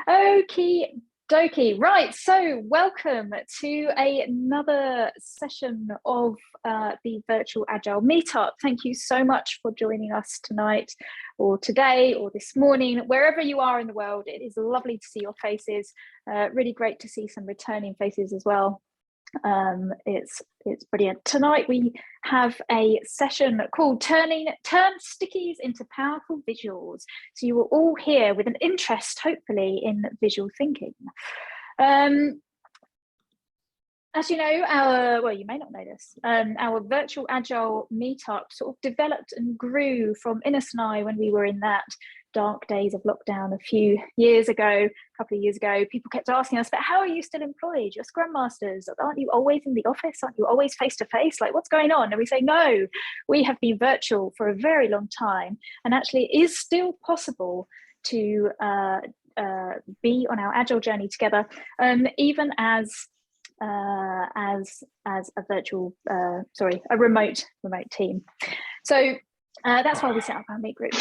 Okie dokie. Right, so welcome to another session of the virtual Agile meetup. Thank you so much for joining us tonight or today or this morning, wherever you are in the world. It is lovely to see your faces. Really great to see some returning faces as well. It's brilliant. Tonight we have a session called Turn Stickies into Powerful Visuals. So you are all here with an interest, hopefully, in visual thinking. As you know, well, you may not know this, our virtual Agile meetup sort of developed and grew from Ines and I when we were in that dark days of lockdown a couple of years ago. People kept asking us, but how are you still employed? You're Scrum Masters. Aren't you always in the office? Aren't you always face-to-face? Like, what's going on? And we say, no, we have been virtual for a very long time. And actually it is still possible to be on our Agile journey together, even as a virtual, a remote team. So that's why we set up our meet group.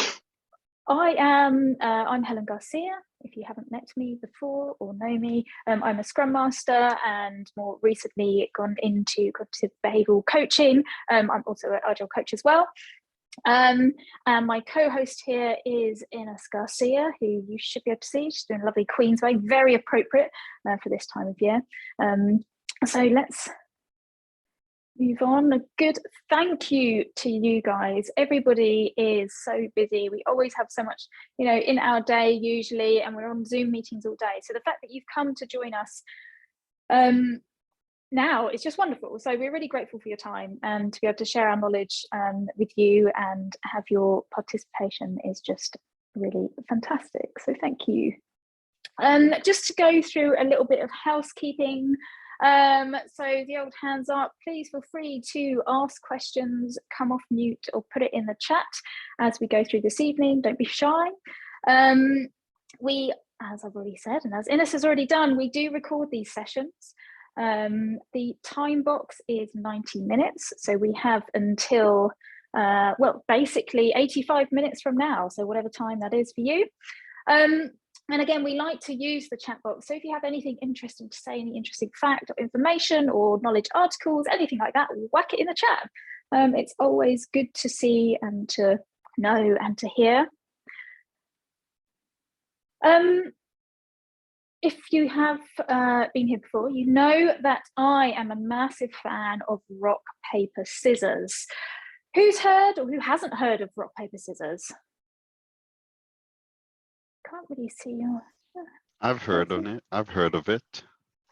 I'm Helen Garcia. If you haven't met me before or know me, I'm a Scrum Master and more recently gone into cognitive behavioural coaching. I'm also an Agile coach as well. And my co-host here is Ines Garcia, who you should be able to see. She's doing a lovely Queen's Way, very appropriate for this time of year. So let's move on. A good thank you to you guys. Everybody is so busy. We always have so much, in our day usually, and we're on Zoom meetings all day. So the fact that you've come to join us now is just wonderful. So we're really grateful for your time, and to be able to share our knowledge with you and have your participation is just really fantastic. So thank you. Just to go through a little bit of housekeeping. So the old hands up, please feel free to ask questions, come off mute or put it in the chat as we go through this evening. Don't be shy. We, as I've already said, and as Ines has already done, we do record these sessions. The time box is 90 minutes. So we have until, well, basically 85 minutes from now. So whatever time that is for you. And again, we like to use the chat box. So if you have anything interesting to say, any interesting fact or information or knowledge articles, anything like that, whack it in the chat. It's always good to see and to know and to hear. If you have been here before, you know that I am a massive fan of rock, paper, scissors. Who's heard or who hasn't heard of rock, paper, scissors? Can't really see your... I've heard of it.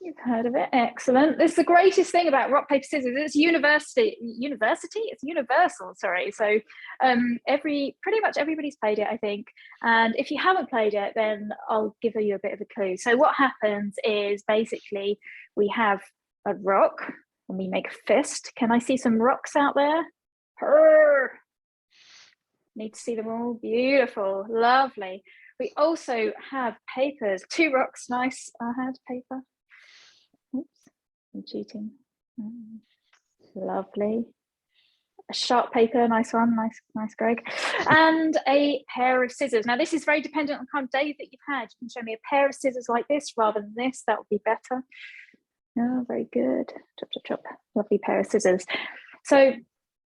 You've heard of it. Excellent. This is the greatest thing about rock, paper, scissors. It's it's universal, sorry. So pretty much everybody's played it, I think. And if you haven't played it, then I'll give you a bit of a clue. So what happens is basically we have a rock and we make a fist. Can I see some rocks out there? Purr. Need to see them all. Beautiful. Lovely. We also have papers, 2 rocks, nice. I had paper. Oops, I'm cheating. Lovely. A sharp paper, nice one, nice, Greg. And a pair of scissors. Now this is very dependent on the kind of day that you've had. You can show me a pair of scissors like this rather than this, that would be better. Oh, very good. Chop, chop, chop. Lovely pair of scissors. So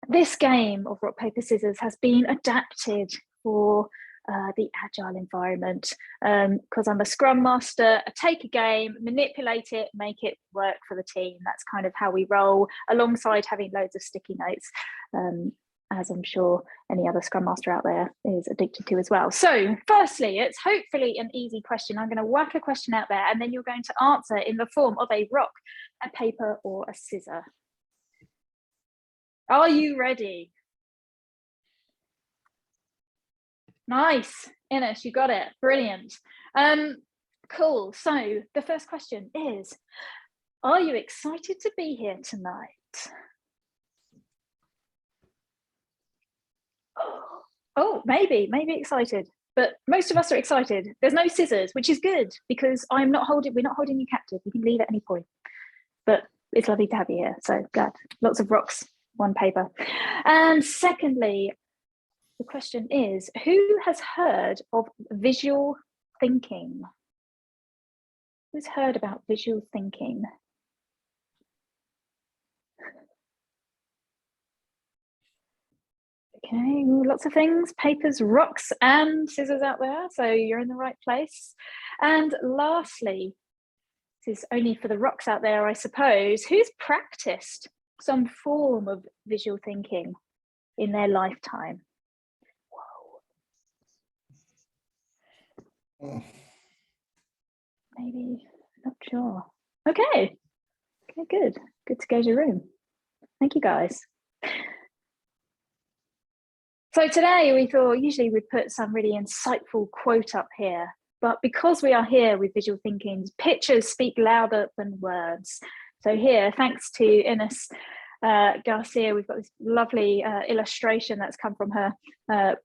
this game of rock, paper, scissors has been adapted for the Agile environment, because I'm a Scrum Master. I take a game, manipulate it, make it work for the team. That's kind of how we roll, alongside having loads of sticky notes, as I'm sure any other Scrum Master out there is addicted to as well. So firstly, it's hopefully an easy question. I'm going to whack a question out there and then you're going to answer in the form of a rock, a paper or a scissor. Are you ready? Nice, Ines, you got it. Brilliant. Cool. So the first question is, are you excited to be here tonight? Oh, maybe excited, but most of us are excited. There's no scissors, which is good because we're not holding you captive. You can leave at any point, but it's lovely to have you here. So glad. Lots of rocks, 1 paper. And secondly, the question is, who has heard of visual thinking? Who's heard about visual thinking? Okay, lots of things, papers, rocks, and scissors out there, so you're in the right place. And lastly, this is only for the rocks out there, I suppose, who's practiced some form of visual thinking in their lifetime? Whoa. Maybe, not sure. Okay, good to go to room. Thank you, guys. So today we thought usually we'd put some really insightful quote up here, but because we are here with visual thinking, pictures speak louder than words. So here, thanks to Ines Garcia, we've got this lovely illustration that's come from her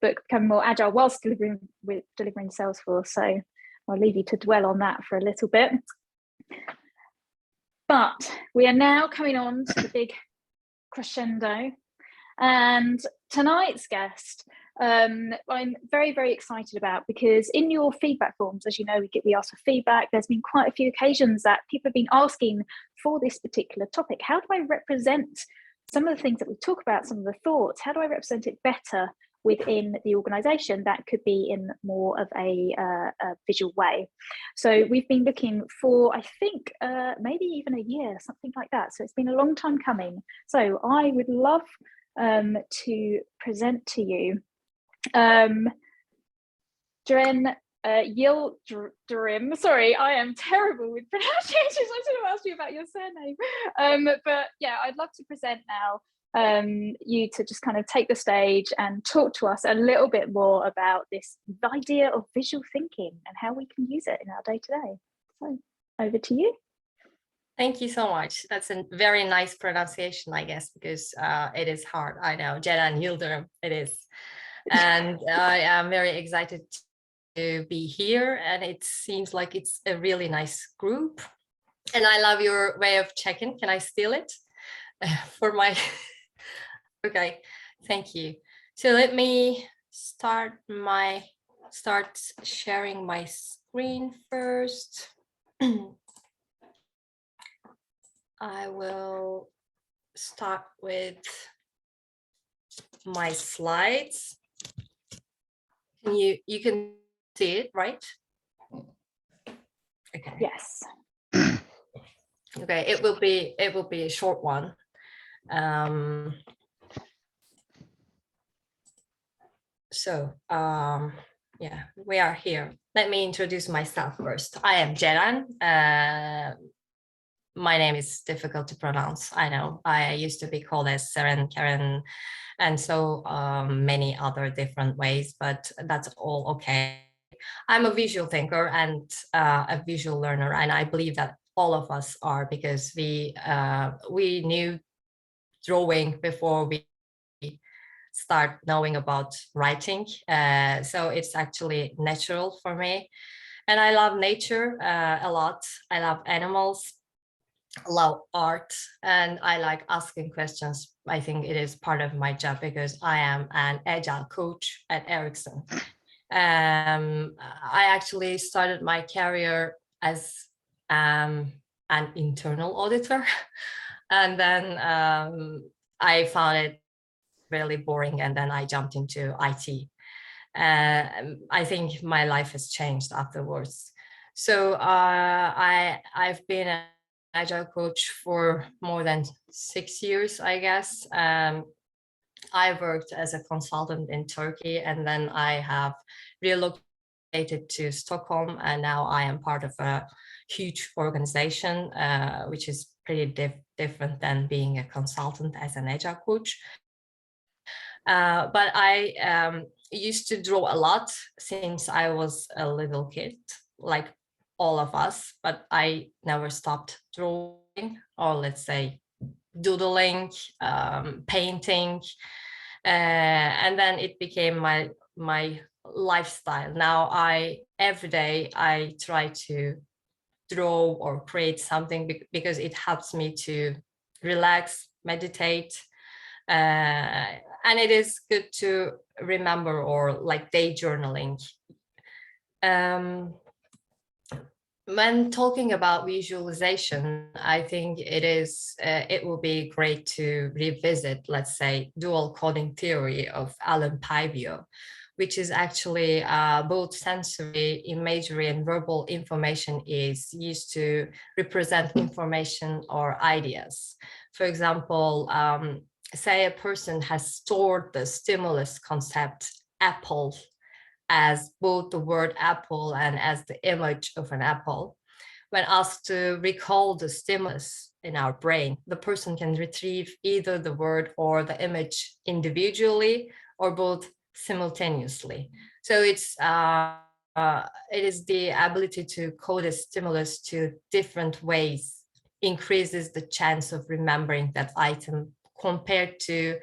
book, Becoming More Agile whilst delivering Salesforce. So I'll leave you to dwell on that for a little bit. But we are now coming on to the big crescendo. And tonight's guest, I'm very, very excited about, because in your feedback forms, as you know, we ask for feedback. There's been quite a few occasions that people have been asking for this particular topic. How do I represent some of the things that we talk about, some of the thoughts? How do I represent it better within the organization that could be in more of a visual way? So we've been looking for, I think, maybe even a year, something like that. So it's been a long time coming. So I would love to present to you Ceren Yildirim. Sorry, I am terrible with pronunciations. I should have asked you about your surname. But yeah, I'd love to present now you to just kind of take the stage and talk to us a little bit more about this idea of visual thinking and how we can use it in our day-to-day. So over to you. Thank you so much. That's a very nice pronunciation, I guess, because it is hard. I know, Ceren Yildirim, it is. And I am very excited to be here. And it seems like it's a really nice group. And I love your way of checking. Can I steal it for my... Okay, thank you. So let me start sharing my screen first. I will start with my slides. You can see it, right? Okay. Yes. Okay, it will be a short one. Yeah, we are here. Let me introduce myself first. I am Ceren. My name is difficult to pronounce. I know. I used to be called as Ceren, Karen, and so many other different ways, but that's all okay. I'm a visual thinker and a visual learner, and I believe that all of us are, because we knew drawing before we start knowing about writing. So it's actually natural for me. And I love nature a lot. I love animals, love art, and I like asking questions. I think it is part of my job because I am an agile coach at Ericsson. I actually started my career as an internal auditor, and then I found it really boring, and then I jumped into IT. I think my life has changed afterwards. So I've been an agile coach for more than 6 years, I guess. I worked as a consultant in Turkey, and then I have relocated to Stockholm, and now I am part of a huge organization, which is pretty different than being a consultant as an agile coach. But I used to draw a lot since I was a little kid, like all of us, but I never stopped drawing, or let's say doodling, painting, and then it became my lifestyle. Now every day I try to draw or create something because it helps me to relax, meditate, and it is good to remember, or like day journaling. when talking about visualization, I think it will be great to revisit, let's say, dual coding theory of Alan Pivio, which is actually both sensory, imagery, and verbal information is used to represent information or ideas. For example, say a person has stored the stimulus concept apple as both the word apple and as the image of an apple. When asked to recall the stimulus in our brain, the person can retrieve either the word or the image individually or both simultaneously. So it is the ability to code a stimulus to different ways increases the chance of remembering that item compared to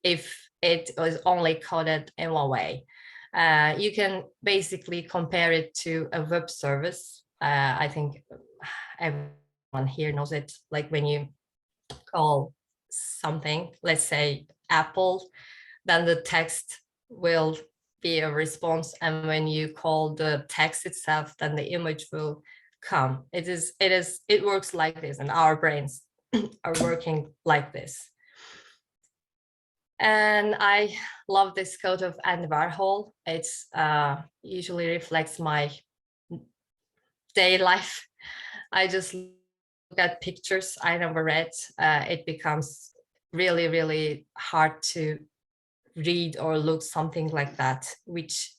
if it was only coded in one way. You can basically compare it to a web service. I think everyone here knows it. Like when you call something, let's say Apple, then the text will be a response. And when you call the text itself, then the image will come. It works like this, and our brains are working like this. And I love this quote of Andy Warhol. It's usually reflects my day life. I just look at pictures I never read. It becomes really, really hard to read or look something like that, which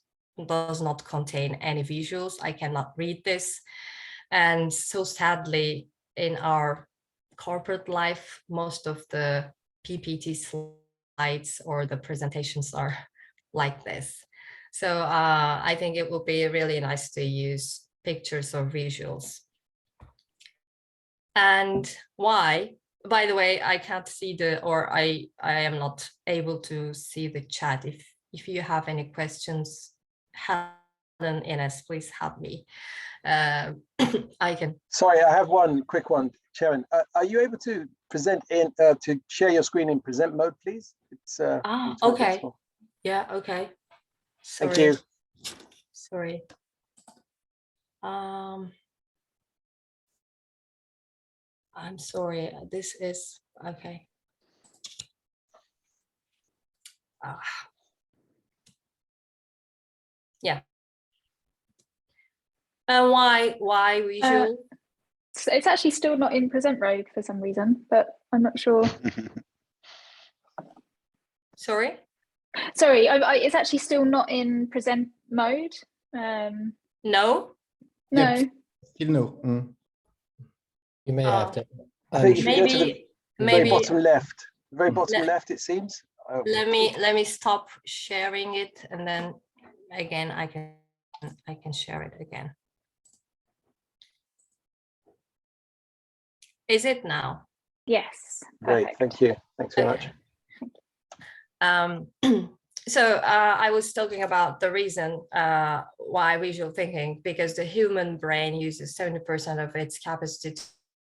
does not contain any visuals. I cannot read this. And so sadly, in our corporate life, most of the PPT slides or the presentations are like this. So I think it would be really nice to use pictures or visuals. And why? By the way, I can't see I am not able to see the chat. If you have any questions, Helen, Ines, please help me. I can. Sorry, I have one quick one, Ceren. Are you able to present to share your screen in present mode, please? It's okay. Yeah, okay. Sorry. Thank you. Sorry. I'm sorry. This is okay. Yeah. And why visual? It's actually still not in present mode for some reason, but I'm not sure. Sorry? Sorry, it's actually still not in present mode. No? No. Yep. Still no. You may have to. I think if you go to Maybe the very bottom left, very bottom left, it seems. Let me stop sharing it, and then again I can share it again. Is it now? Yes. Great, Perfect. thank you. Thanks very much. So I was talking about the reason why visual thinking, because the human brain uses 70% of its capacity to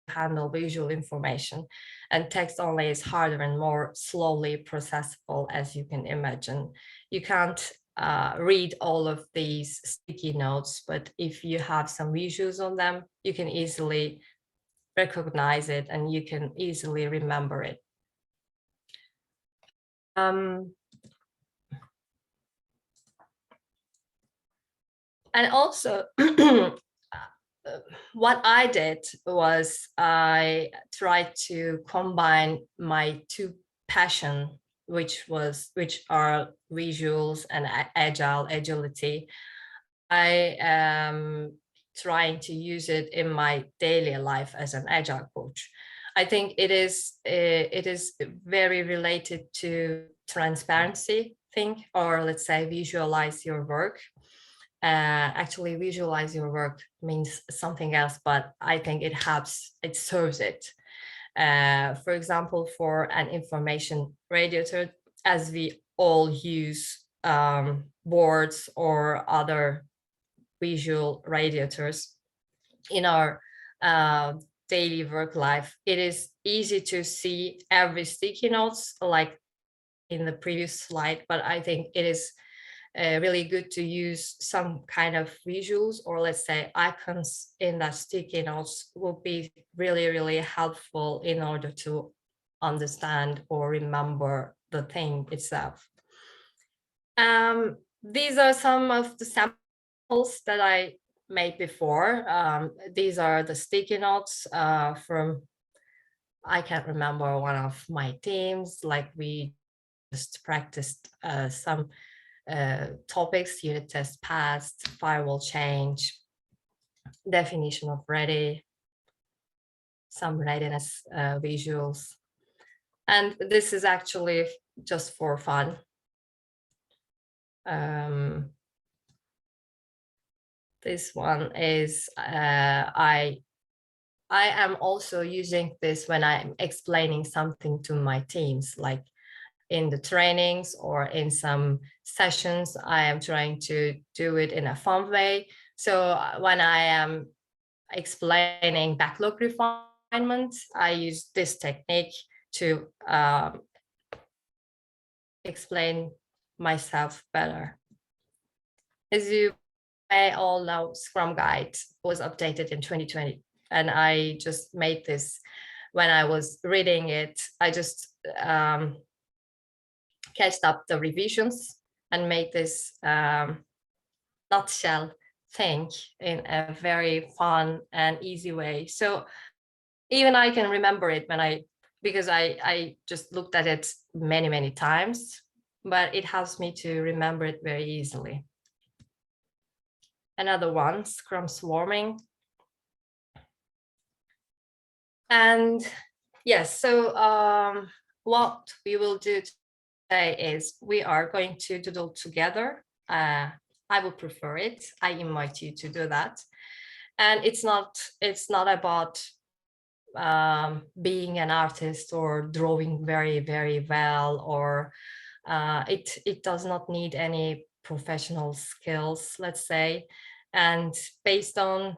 handle visual information, and text only is harder and more slowly processable, as you can imagine. You can't read all of these sticky notes, but if you have some visuals on them, you can easily recognize it and you can easily remember it. And also, what I did was I tried to combine my two passions, which are visuals and agility. I am trying to use it in my daily life as an agile coach. I think it is very related to transparency thing, or let's say visualize your work. Actually, visualize your work means something else, but I think it serves it. For example, for an information radiator, as we all use boards or other visual radiators in our daily work life, it is easy to see every sticky notes like in the previous slide, but I think it is really good to use some kind of visuals, or let's say icons in that sticky notes will be really, really helpful in order to understand or remember the thing itself. These are some of the samples that I made before. These are the sticky notes from, I can't remember, one of my teams. Like we just practiced some topics: unit test passed, firewall change, definition of ready, some readiness visuals. And this is actually just for fun. This one is, I am also using this when I'm explaining something to my teams, like in the trainings or in some sessions. I am trying to do it in a fun way. So when I am explaining backlog refinement, I use this technique to explain myself better. As you may all know, Scrum Guide was updated in 2020, and I just made this when I was reading it. I just catched up the revisions and made this nutshell thing in a very fun and easy way. So even I can remember it because I just looked at it many, many times, but it helps me to remember it very easily. Another one, Scrum Swarming. And yes, so what we will do today is we are going to doodle together. I would prefer it. I invite you to do that. And it's not about being an artist or drawing very, very well, or it does not need any professional skills, let's say. And based on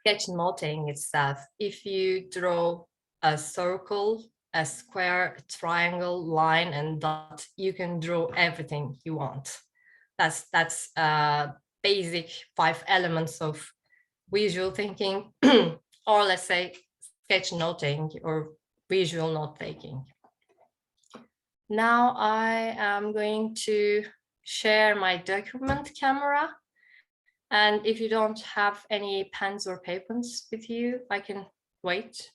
sketchnoting itself, if you draw a circle, a square, a triangle, line, and dot, you can draw everything you want. That's basic 5 elements of visual thinking, or let's say sketchnoting or visual note taking. Now I am going to share my document camera. And if you don't have any pens or papers with you, I can wait,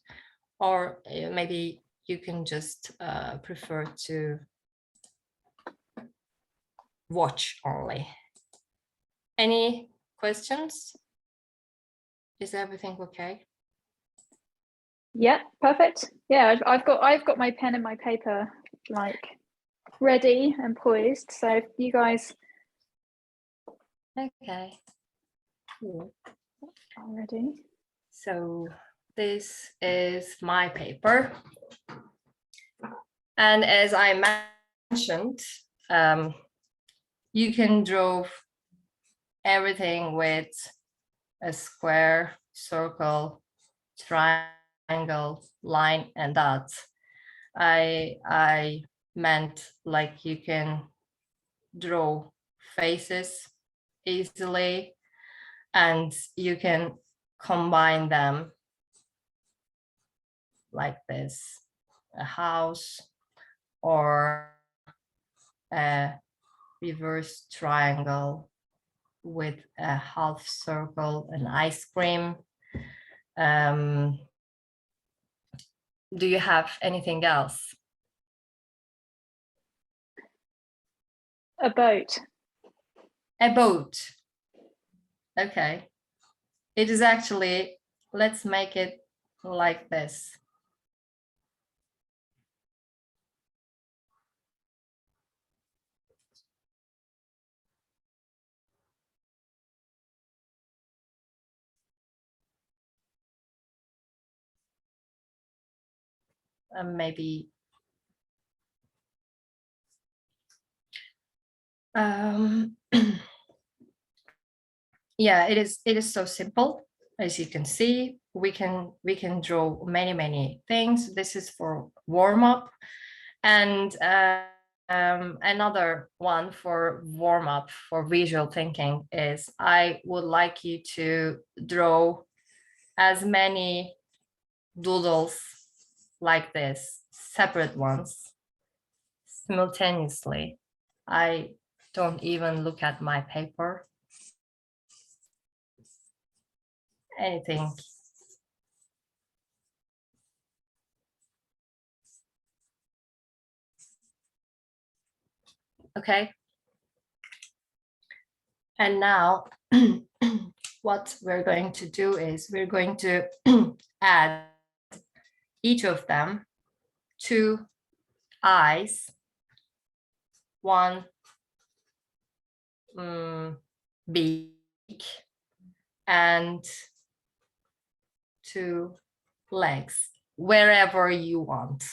or maybe you can just prefer to watch only. Any questions? Is everything okay? Yeah, perfect. Yeah, I've got my pen and my paper like ready and poised. So if you guys Okay. Cool. are ready. So this is my paper. And as I mentioned, you can draw everything with a square, circle, triangle, line, and dot. I meant like you can draw faces easily, and you can combine them like this: a house or a reverse triangle with a half circle, an ice cream. Do you have anything else? A boat. A boat. Okay. It is actually, let's make it like this. Maybe yeah, it is so simple. As you can see, we can draw many things. This is for warm up, and another one for warm up for visual thinking is I would like you to draw as many doodles like this, separate ones, simultaneously. I don't even look at my paper. Anything. Okay. And now what we're going to do is we're going to add each of them 2 eyes, 1 beak, and 2 legs, wherever you want.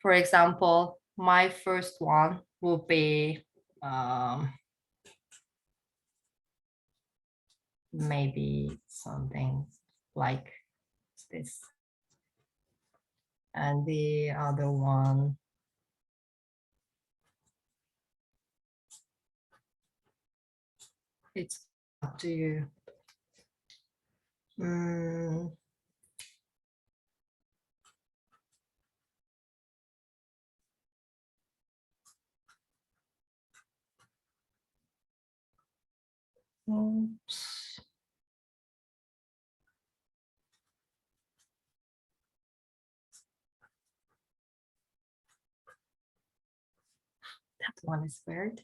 For example, my first one will be maybe something like this. And the other one, it's up to you. Oops. That one is weird.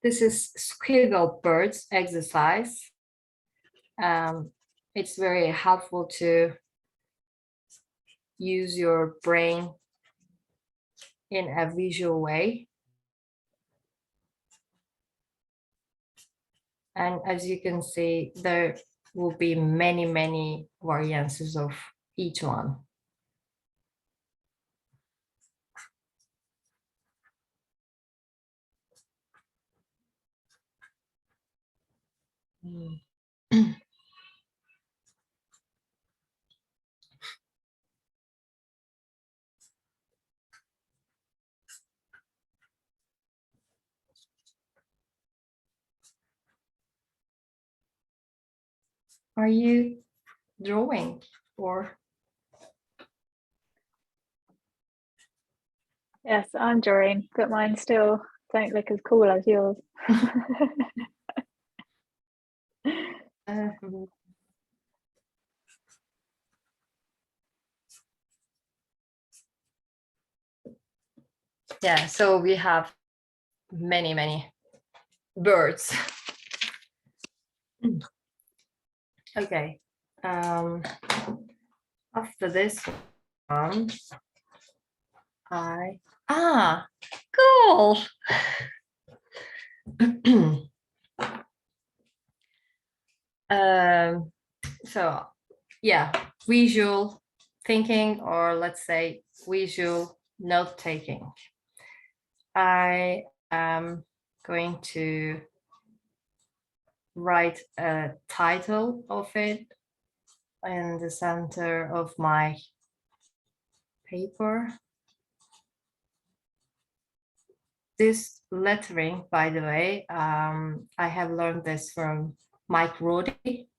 This is squiggle birds exercise. It's very helpful to use your brain in a visual way. And as you can see, there will be many, many variances of each one. Are you drawing or? Yes, I'm drawing, but mine still don't look as cool as yours. Yeah, so we have many, many birds. Okay. After this one, cool. So yeah, visual thinking, or let's say visual note taking. I am going to write a title of it in the center of my paper. This lettering, by the way, I have learned this from Mike Roddy,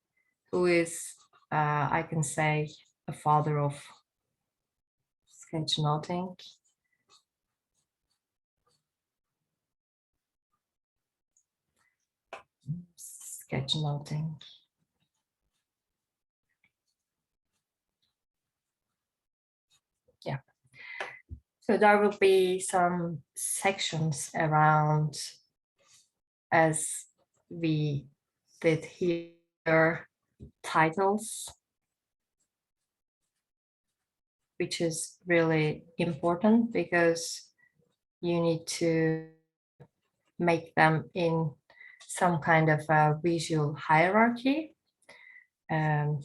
who is, I can say, a father of sketchnoting. Sketchnoting. Yeah. So there will be some sections around, as we did here, titles, which is really important because you need to make them in some kind of a visual hierarchy.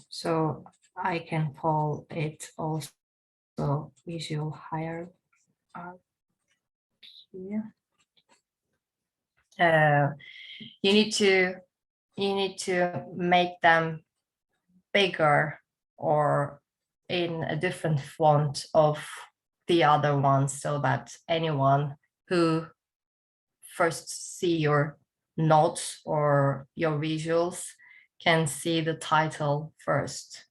So I can call it also visual hierarchy. You need to you need to make them bigger or in a different font of the other ones, so that anyone who first see your notes or your visuals can see the title first.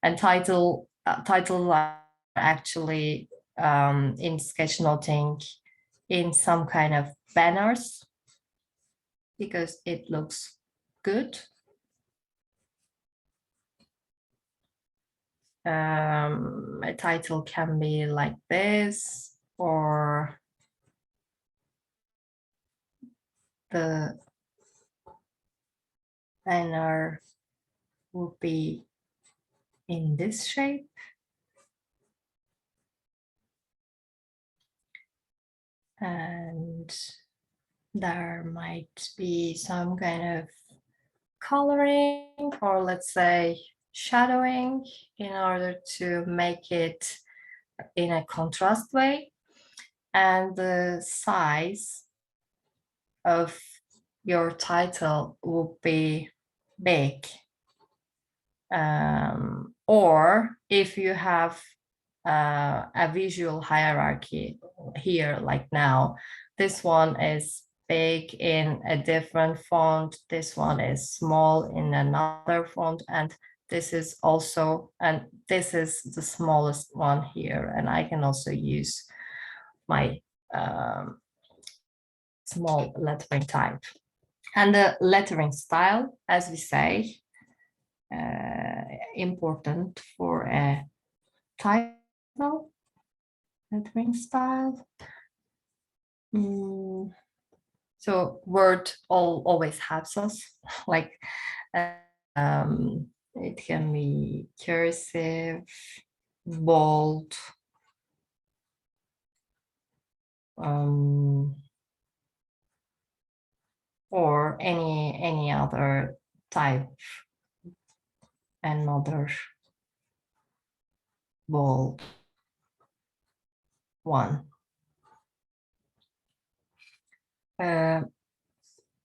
And titles are actually in sketchnoting in some kind of banners because it looks good. A title can be like this, or the banner will be in this shape. And there might be some kind of coloring, or let's say shadowing, in order to make it in a contrast way. And the size of your title will be big. Or if you have a visual hierarchy here, like now, this one is big in a different font, this one is small in another font, and this is also, and this is the smallest one here, and I can also use my small lettering type. And the lettering style, as we say, important for a title, lettering style. So Word always helps us, like it can be cursive, bold, or any other type, another bold one.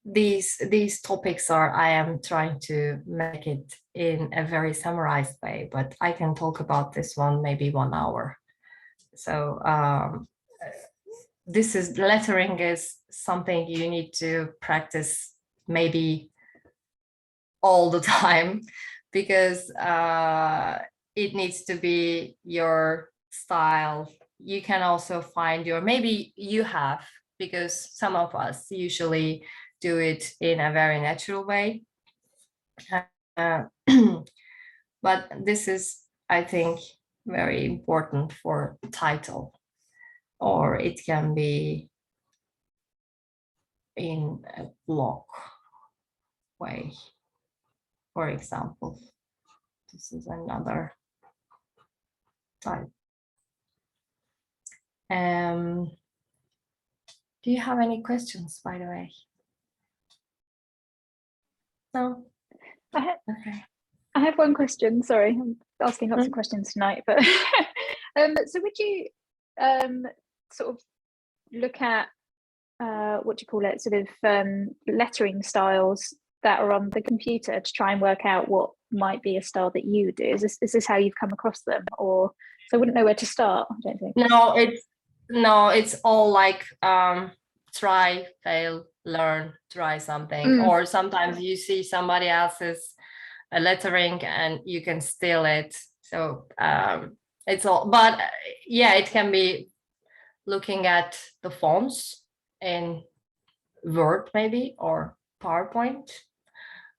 These topics are, I am trying to make it in a very summarized way, but I can talk about this one maybe 1 hour. So this is, lettering is something you need to practice maybe all the time, because it needs to be your style. You can also find your, maybe you have, because some of us usually do it in a very natural way. But this is, I think, very important for title, or it can be in a block way. For example, this is another type. Do you have any questions, by the way? No? Okay. I have one question. Sorry, I'm asking lots of questions tonight, but so would you sort of look at what do you call it, sort of lettering styles that are on the computer to try and work out what might be a style that you do? Is this how you've come across them? Or so I wouldn't know where to start, I don't think. No, it's all like try, fail, learn, try something. Or sometimes you see somebody else's lettering and you can steal it. So it's all, but yeah, it can be looking at the fonts in Word maybe, or PowerPoint.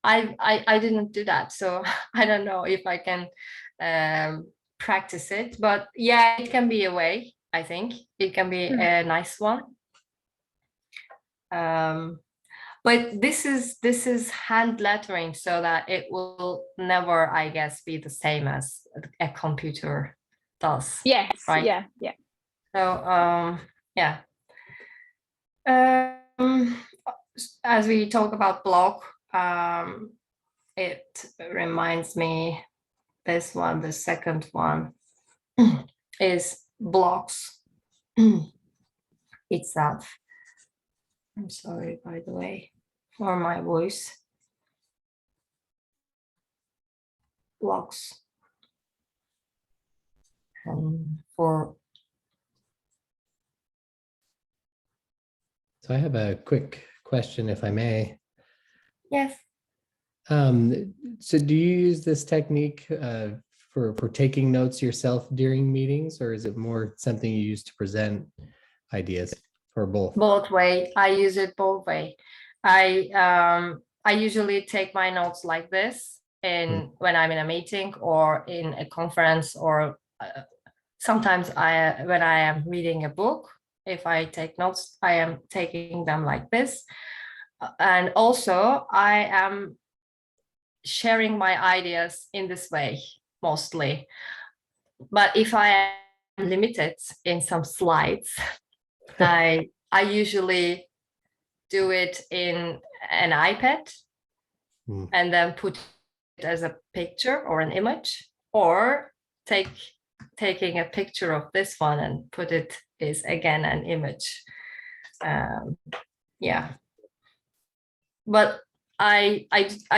I didn't do that, so I don't know if I can practice it, but yeah, it can be a way. I think it can be a nice one. But this is hand lettering, so that it will never, I guess, be the same as a computer does. Yes. Right? Yeah. So yeah. As we talk about block, it reminds me, this one, the second one, is blocks itself. I'm sorry, by the way, for my voice. blocks. For So I have a quick question, if I may. yes. So do you use this technique for taking notes yourself during meetings, or is it more something you use to present ideas, or both? Both way. I use it both way. I usually take my notes like this when I'm in a meeting or in a conference, or sometimes when I am reading a book. If I take notes, I am taking them like this. And also I am sharing my ideas in this way mostly. But if I am limited in some slides, I usually do it in an iPad and then put it as a picture or an image, or taking a picture of this one and put it is again an image. Yeah, but I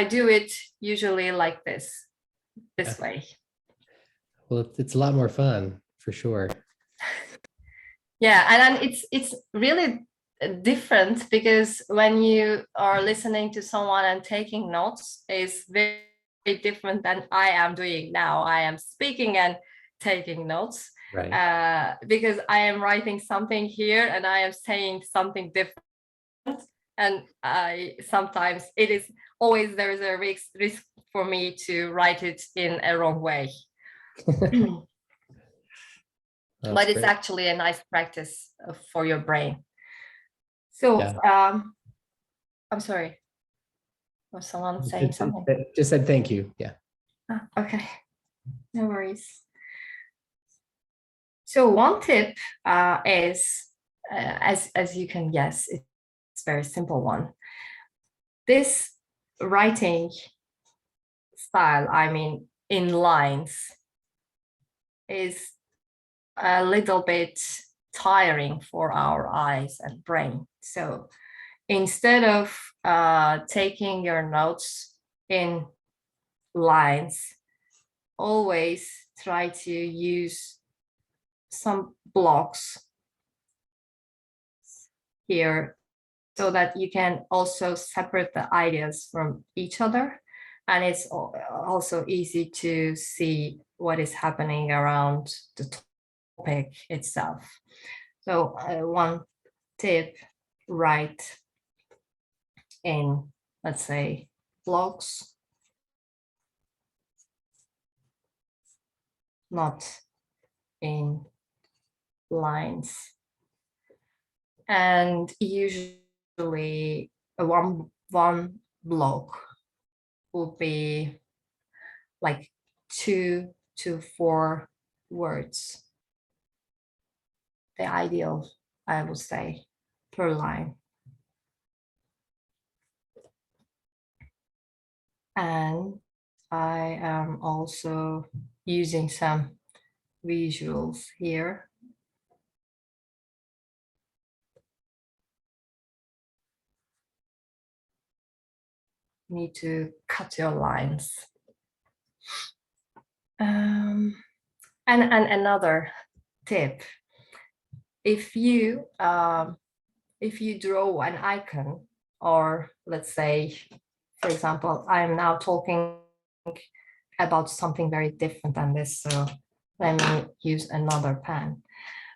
do it usually like this way. Well, it's a lot more fun for sure. Yeah, and then it's really different, because when you are listening to someone and taking notes is very different than I am doing now. I am speaking and taking notes, right? Because I am writing something here and I am saying something different, and sometimes it is always there is a risk for me to write it in a wrong way. But it's actually a nice practice for your brain. So yeah. I'm sorry. Was someone saying something? Just said thank you. Yeah. Okay. No worries. So one tip is, as you can guess, it's a very simple one. This writing style, I mean, in lines, is a little bit tiring for our eyes and brain. So instead of taking your notes in lines, always try to use some blocks here so that you can also separate the ideas from each other. And it's also easy to see what is happening around the topic itself. So one tip, write in, let's say, blocks, not in lines. And usually one block will be like 2 to 4 words. The ideal, I would say, per line. And I am also using some visuals here. Need to cut your lines. And another tip, if you draw an icon, or let's say, for example, I'm now talking about something very different than this, so let me use another pen.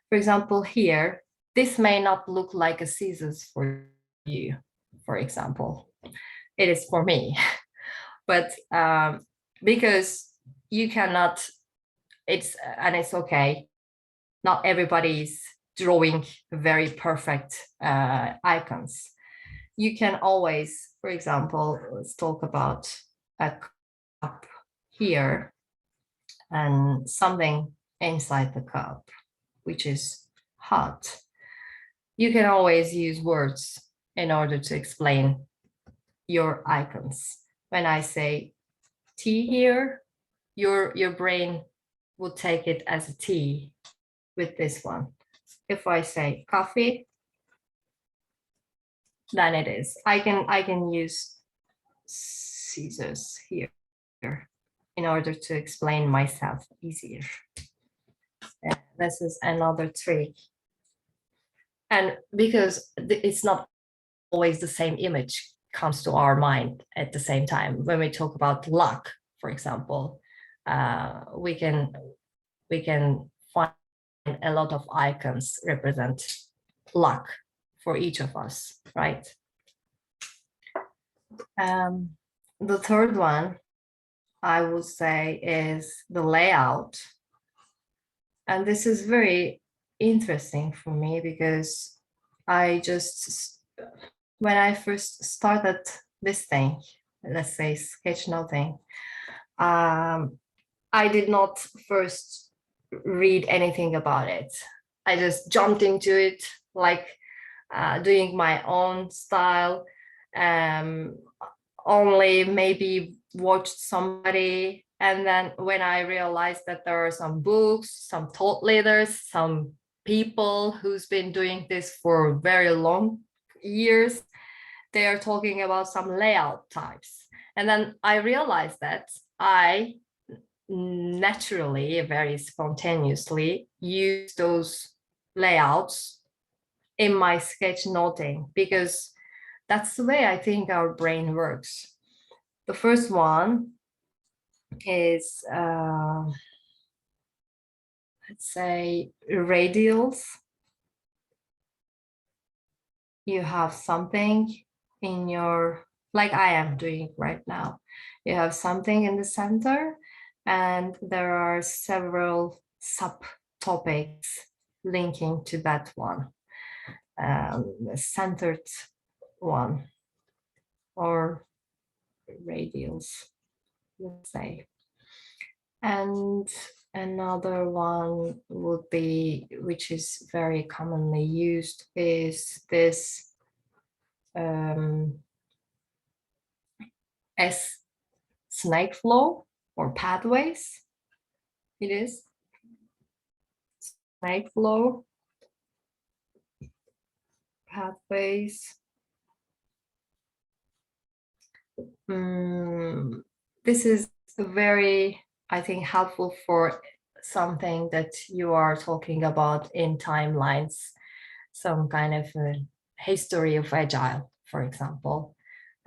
For example, here, this may not look like a scissors for you, for example. It is for me, but because you cannot, it's okay. Not everybody's drawing very perfect icons. You can always, for example, let's talk about a cup here and something inside the cup, which is hot. You can always use words in order to explain your icons. When I say tea here, your brain will take it as a tea with this one. If I say coffee, then it is. I can use scissors here. in order to explain myself easier. This is another trick. And because it's not always the same image comes to our mind at the same time. When we talk about luck, for example, we can find a lot of icons represent luck for each of us, right? The third one, I would say, is the layout. And this is very interesting for me because when I first started this thing, let's say sketchnoting, I did not first read anything about it. I just jumped into it, like doing my own style, only maybe watched somebody. And then when I realized that there are some books, some thought leaders, some people who's been doing this for very long years, they are talking about some layout types. And then I realized that I naturally, very spontaneously use those layouts in my sketchnoting because that's the way I think our brain works. The first one is, let's say, radials. You have something in your, like I am doing right now. You have something in the center, and there are several subtopics linking to that one, the centered one, or radials, let's say. And another one would be, which is very commonly used, is this as snake flow or pathways. It is snake flow, pathways. This is very, I think, helpful for something that you are talking about in timelines, some kind of a history of Agile, for example.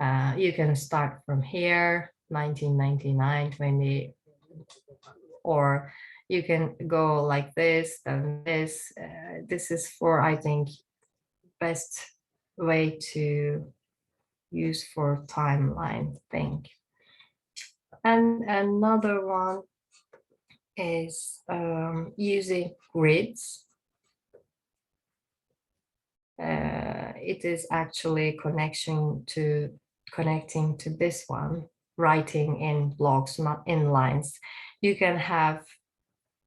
You can start from here, 1999, 20, or you can go like this, then this. This is for, I think, best way to use for timeline thing. And another one is using grids. It is actually connecting to this one, writing in blocks, not in lines. You can have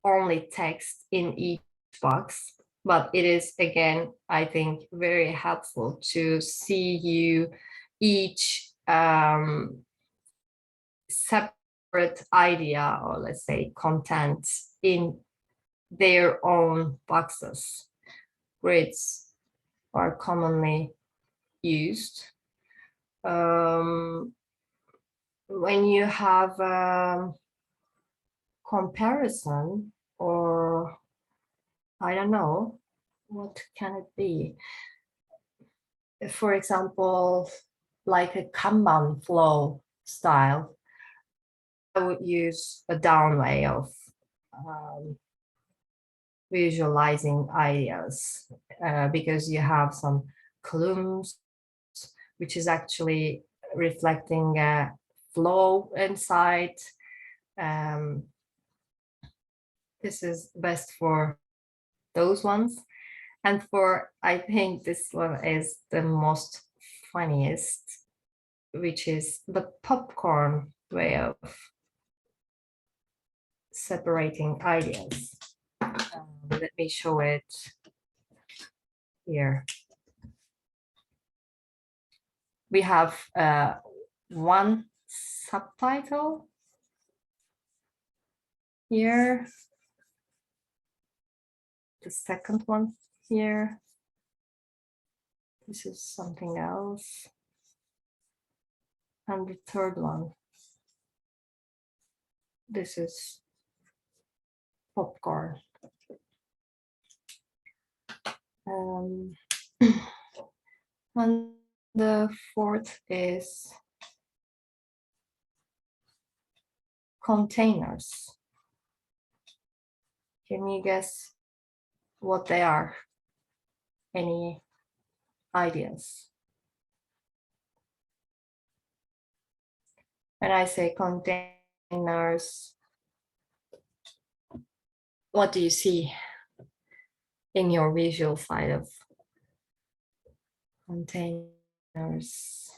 only text in each box, but it is, again, I think, very helpful to see you each separate idea, or let's say content, in their own boxes. Grids are commonly used. When you have comparison, or I don't know, what can it be? For example, like a Kanban flow style, I would use a down way of visualizing ideas, because you have some columns, which is actually reflecting a flow inside. This is best for those ones. And for, I think this one is the most funniest, which is the popcorn way of separating ideas. Let me show it here. We have one subtitle here, the second one here. This is something else. And the third one. this is popcorn. And the fourth is containers. Can you guess what they are? Any ideas? When I say containers, what do you see in your visual side of containers?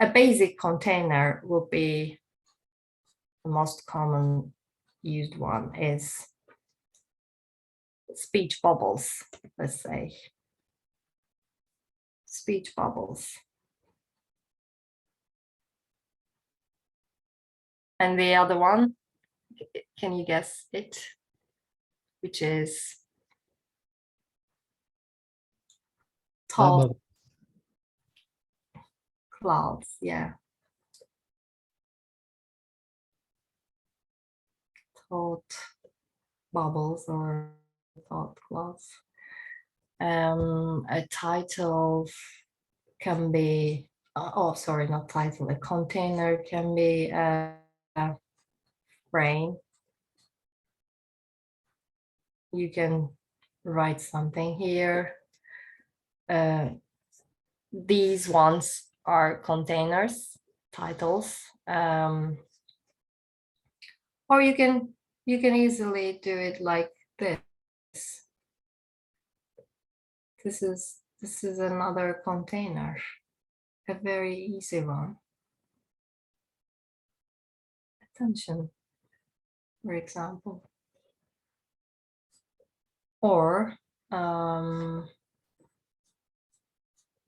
A basic container will be the most common used one is speech bubbles, let's say. Speech bubbles. And the other one, can you guess it? Which is tall Bubble. clouds, yeah. Thought bubbles or thought clouds. A title can be, oh, sorry, not title. A container can be a frame. You can write something here. These ones are containers, titles, or you can easily do it like this. This is another container, a very easy one. Attention, for example. Or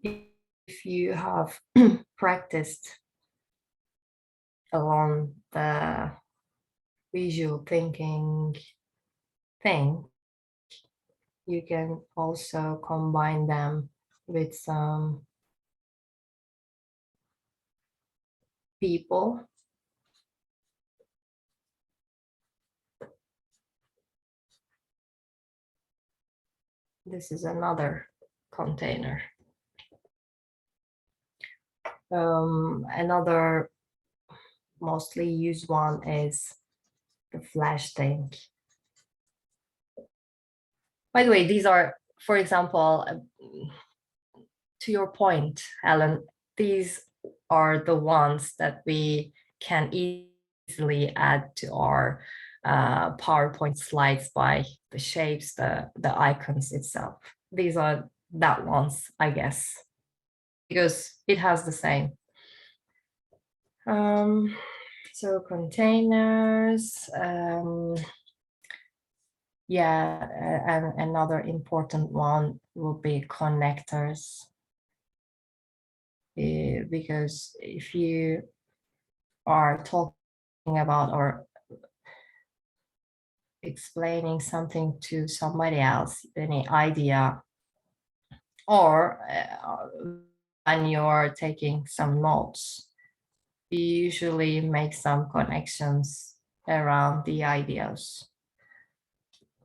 if you have practiced along the visual thinking thing, you can also combine them with some people. This is another container. Another mostly used one is the flash thing. By the way, these are, for example, to your point, Alan, these are the ones that we can easily add to our PowerPoint slides by the shapes, the icons itself. These are that ones, I guess, because it has the same. So containers, yeah, and another important one will be connectors. Because if you are talking about or explaining something to somebody else, any idea, or when you're taking some notes, you usually make some connections around the ideas.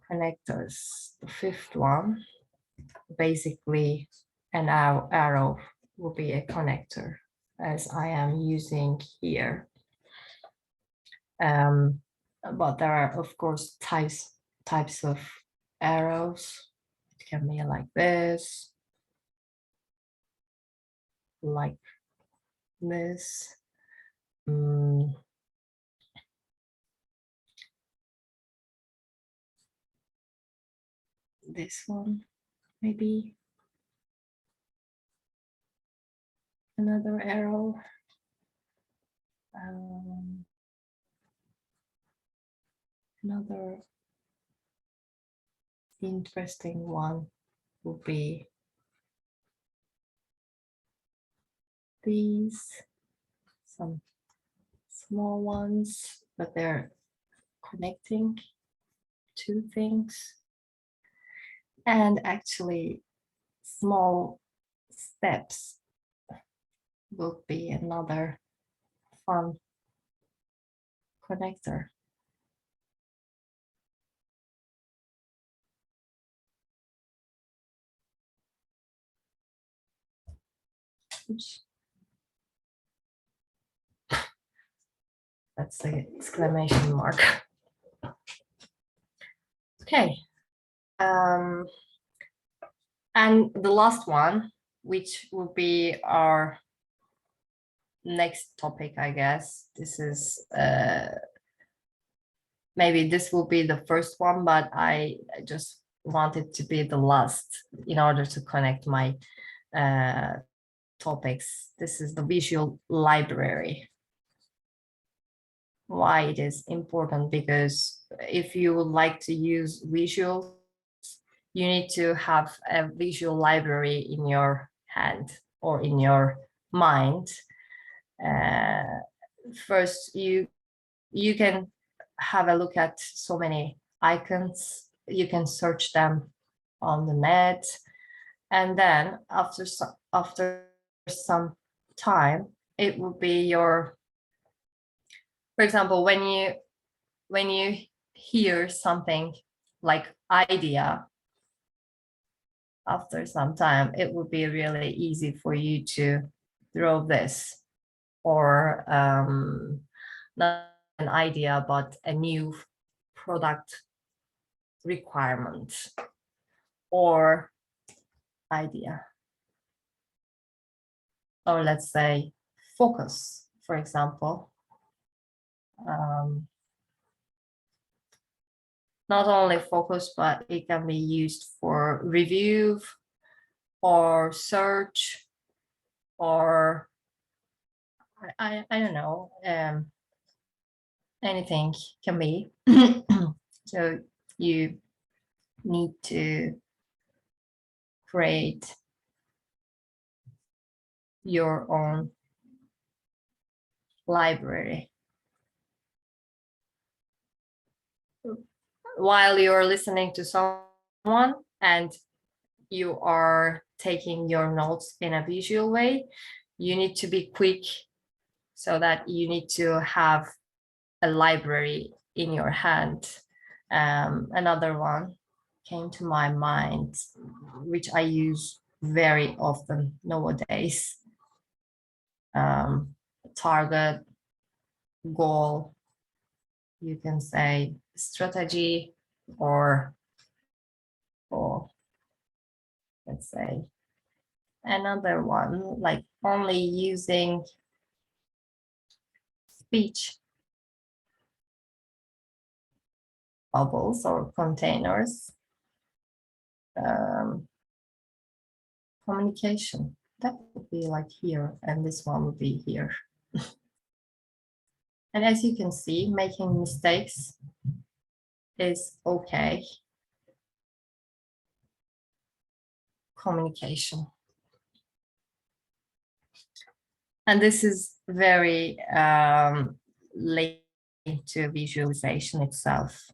Connectors, the fifth one, basically an arrow will be a connector, as I am using here. But there are, of course, types of arrows. It can be like this, like this. This one, maybe. Another arrow. Another interesting one would be these, some small ones, but they're connecting two things. And actually, small steps will be another fun connector. Oops. That's the exclamation mark. Okay. And the last one, which will be our next topic, I guess. This is maybe this will be the first one, but I just want it to be the last in order to connect my topics. This is the visual library. Why it is important? Because if you would like to use visuals, you need to have a visual library in your hand or in your mind. First, you can have a look at so many icons. You can search them on the net, and then after some time, it will be your. For example, when you hear something like idea, after some time, it will be really easy for you to draw this, or not an idea, but a new product requirement or idea. Or let's say focus, for example. Not only focus, but it can be used for review or search, or I don't know, anything can be. So you need to create your own library. While you're listening to someone and you are taking your notes in a visual way, you need to be quick, so that you need to have a library in your hand. Another one came to my mind, which I use very often nowadays. Target, goal, you can say strategy, or let's say another one, like only using speech bubbles or containers. Communication, that would be like here, and this one would be here. And as you can see, making mistakes is okay. Communication. And this is very linked to visualization itself.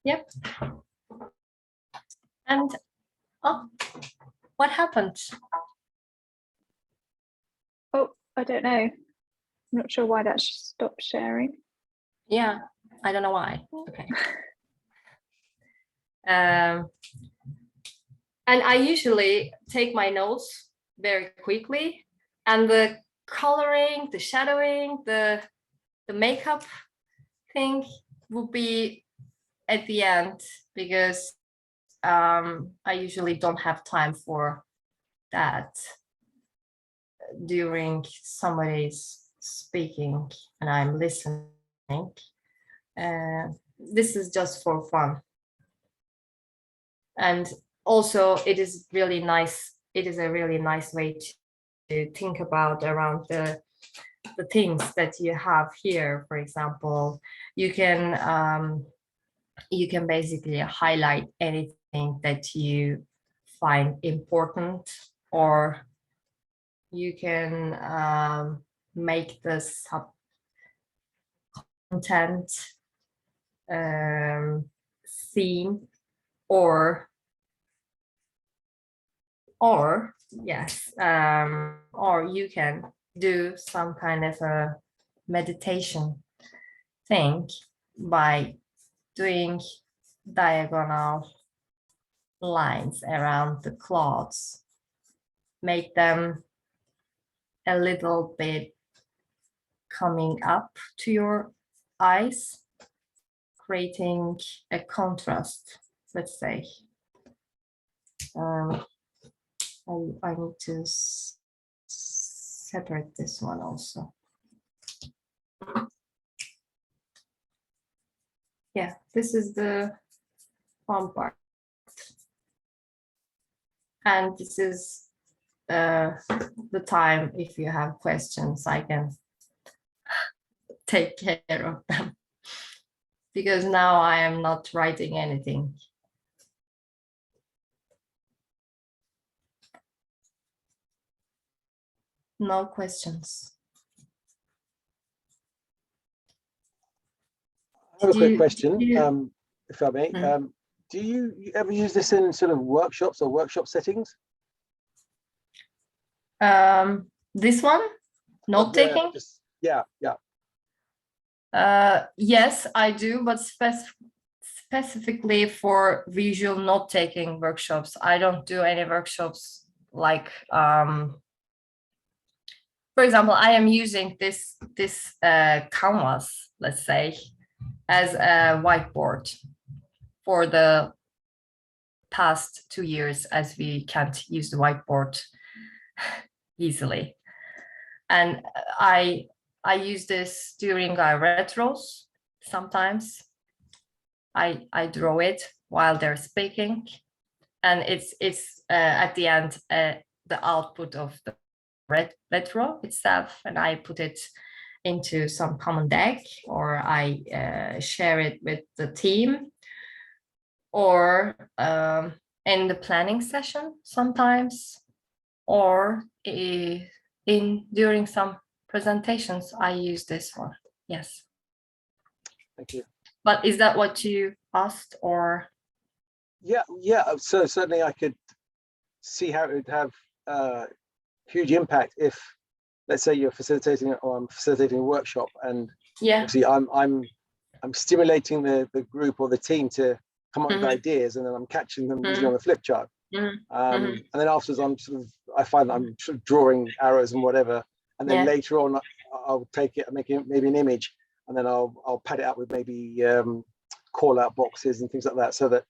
Yep. And oh, what happened? Oh, I don't know. I'm not sure why that stopped sharing. Yeah, I don't know why. Okay. And I usually take my notes very quickly, and the coloring, the shadowing, the makeup thing will be at the end, because I usually don't have time for that during somebody's speaking and I'm listening. This is just for fun. And also it is really nice. It is a really nice way to think about around the things that you have here. For example, you can basically highlight anything that you find important, or you can make the sub content theme, or yes, or you can do some kind of a meditation thing by doing diagonal lines around the clouds. Make them a little bit coming up to your eyes, creating a contrast, let's say. I need to separate this one also. Yeah, this is the fun part. And this is the time, if you have questions, I can take care of them. Because now I am not writing anything. No questions. I have a quick question, you- if I may. Do you ever use this in sort of workshops or workshop settings? This one, note taking. Yeah. Yes, I do, but specifically for visual note taking workshops. I don't do any workshops like, for example, I am using this canvas, let's say, as a whiteboard for the past 2 years, as we can't use the whiteboard easily. And I use this during our retros. Sometimes I draw it while they're speaking, and it's at the end the output of the retro itself, and I put it into some common deck, or I share it with the team, or in the planning session sometimes, or during some presentations I use this one. Yes. Thank you. But is that what you asked, or? Yeah. So certainly I could see how it would have huge impact if, let's say, you're facilitating or I'm facilitating a workshop, and Yeah. obviously I'm stimulating the group or the team to come up with ideas, and then I'm catching them usually on the flip chart. And then afterwards I find that I'm sort of drawing arrows and whatever, and then later on I'll take it and make it maybe an image, and then I'll pad it out with maybe call out boxes and things like that, so that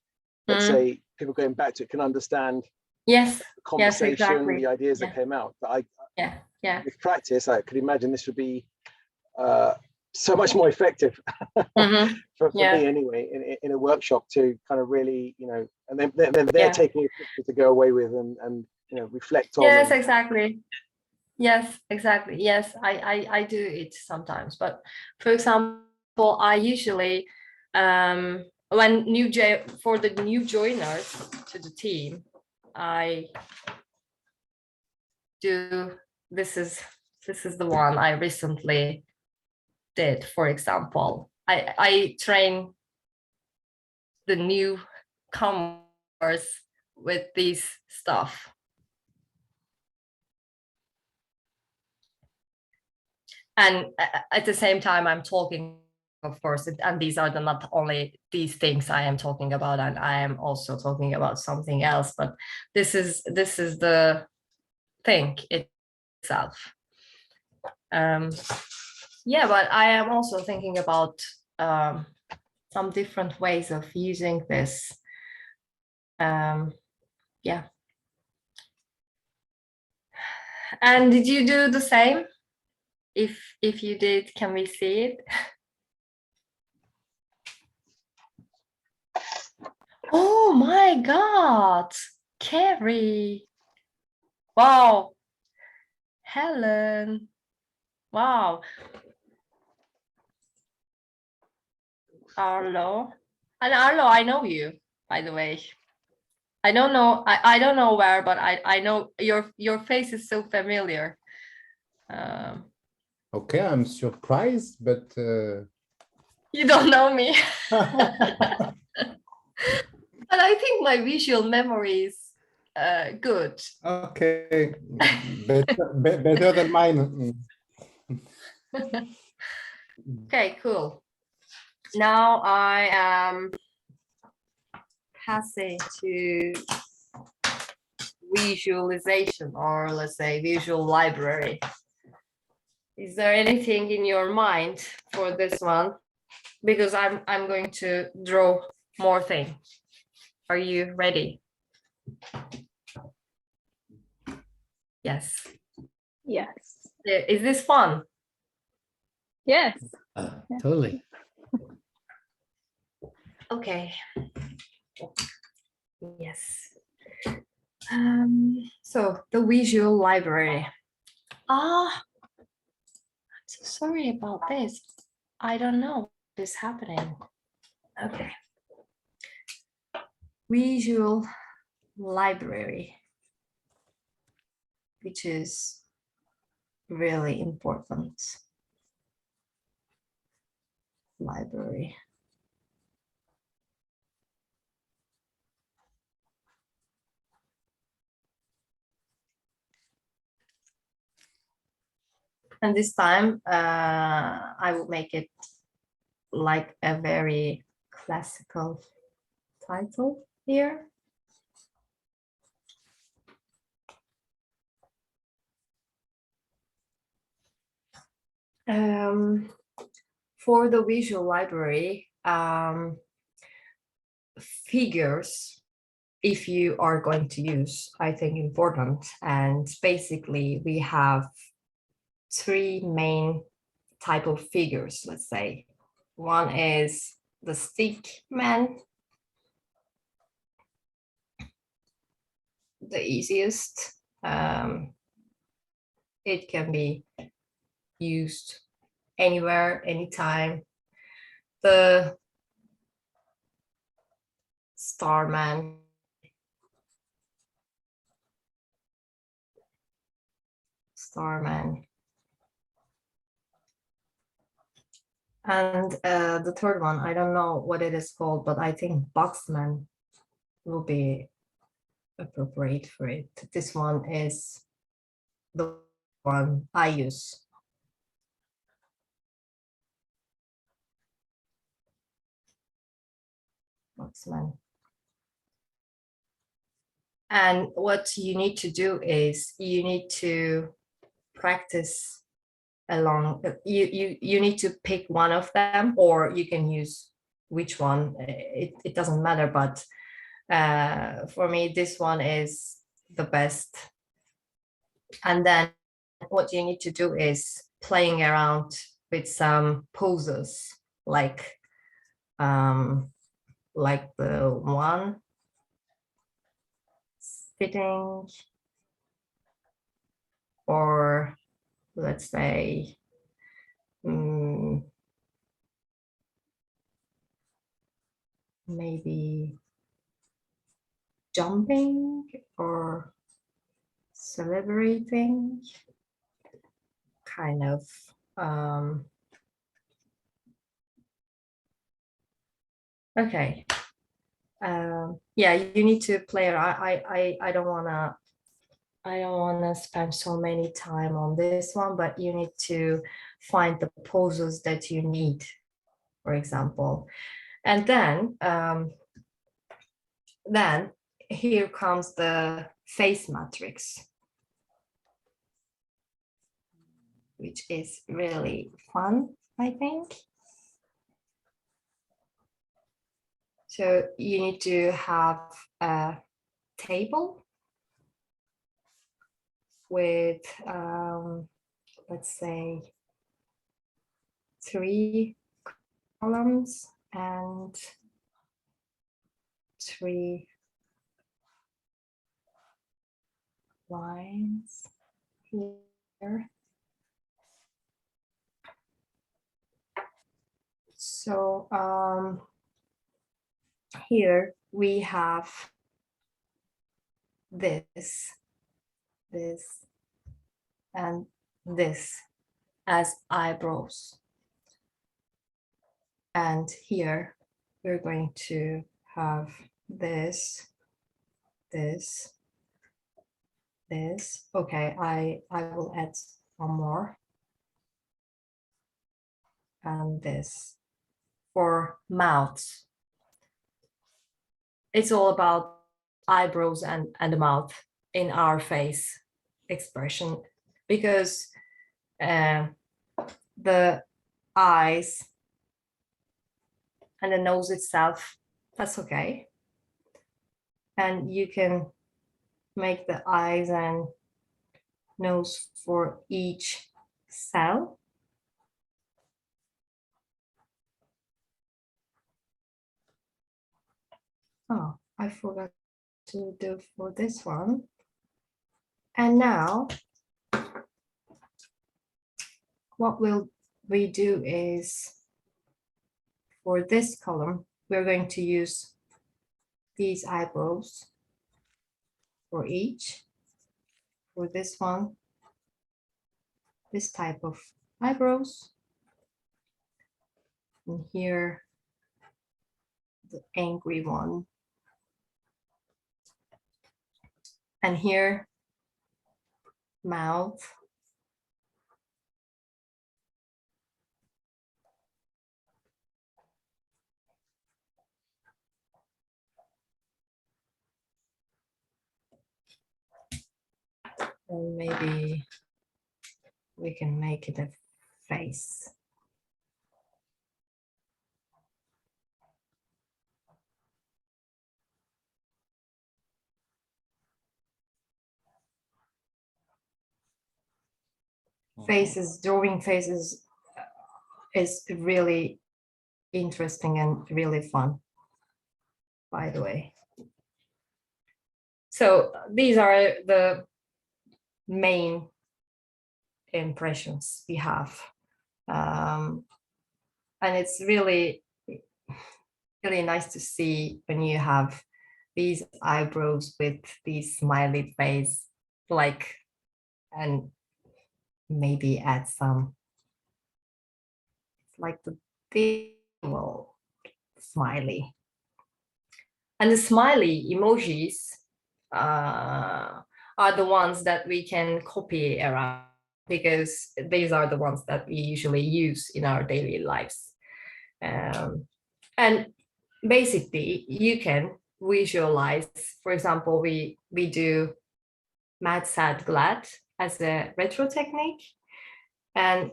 let's say people going back to it can understand the conversation, exactly. the ideas that came out. But with practice, I could imagine this would be so much more effective for me anyway, in a workshop, to kind of really, and then they're taking it to go away with and reflect on. Yes, exactly. Yes, exactly. Yes, I do it sometimes. But for example, I usually when for the new joiners to the team, I do this is the one I recently did. For example, I train the newcomers with these stuff. And at the same time, I'm talking, of course, and these are not only these things I am talking about, and I am also talking about something else, but this is the thing itself. Yeah, but I am also thinking about some different ways of using this. Yeah. And did you do the same? If you did, can we see it? Oh my God, Carrie. Wow. Helen. Wow. Arlo. And Arlo, I know you, by the way. I don't know, I don't know where, but I know your face is so familiar. Okay, I'm surprised, but You don't know me. But I think my visual memory is good. Okay, better than mine. Okay, cool. Now I am passing to visualization, or let's say visual library. Is there anything in your mind for this one? Because I'm going to draw more things. Are you ready? Yes. Yes. Is this fun? Yes. Totally. Okay. Yes. So the visual library. I'm so sorry about this. I don't know what is happening. Okay. Visual library, which is really important. Library. And this time I will make it like a very classical title here. For the visual library, figures, if you are going to use, I think important. And basically we have three main type of figures, let's say. One is the stick man, the easiest. It can be used anywhere, anytime. The starman, and the third one, I don't know what it is called, but I think boxman will be appropriate for it. This one is the one I use. Boxman. And what you need to do is you need to practice along. You need to pick one of them, or you can use which one. It doesn't matter, but for me, this one is the best. And then what you need to do is playing around with some poses, like the one sitting, or let's say maybe jumping or celebrating, kind of. Okay. Yeah, you need to play around. I don't wanna spend so many time on this one, but you need to find the poses that you need, for example. And then here comes the face matrix, which is really fun, I think. So you need to have a table with, let's say, 3 columns and 3 lines here. So here we have this, and this as eyebrows. And here we're going to have this, this. Okay, I will add one more. And this for mouths. It's all about eyebrows and the mouth in our face expression, because the eyes and the nose itself, that's okay. And you can make the eyes and nose for each cell. Oh, I forgot to do for this one. And now, what we do is, for this column, we're going to use these eyebrows for each. For this one, this type of eyebrows. And here, the angry one. And here, mouth. And maybe we can make it a face. Faces, drawing faces is really interesting and really fun, by the way. So these are the main impressions we have. And it's really, really nice to see when you have these eyebrows with these smiley face, like, and maybe add some, like the little smiley. And the smiley emojis are the ones that we can copy around, because these are the ones that we usually use in our daily lives. And basically, you can visualize, for example, we do mad, sad, glad as a retro technique. And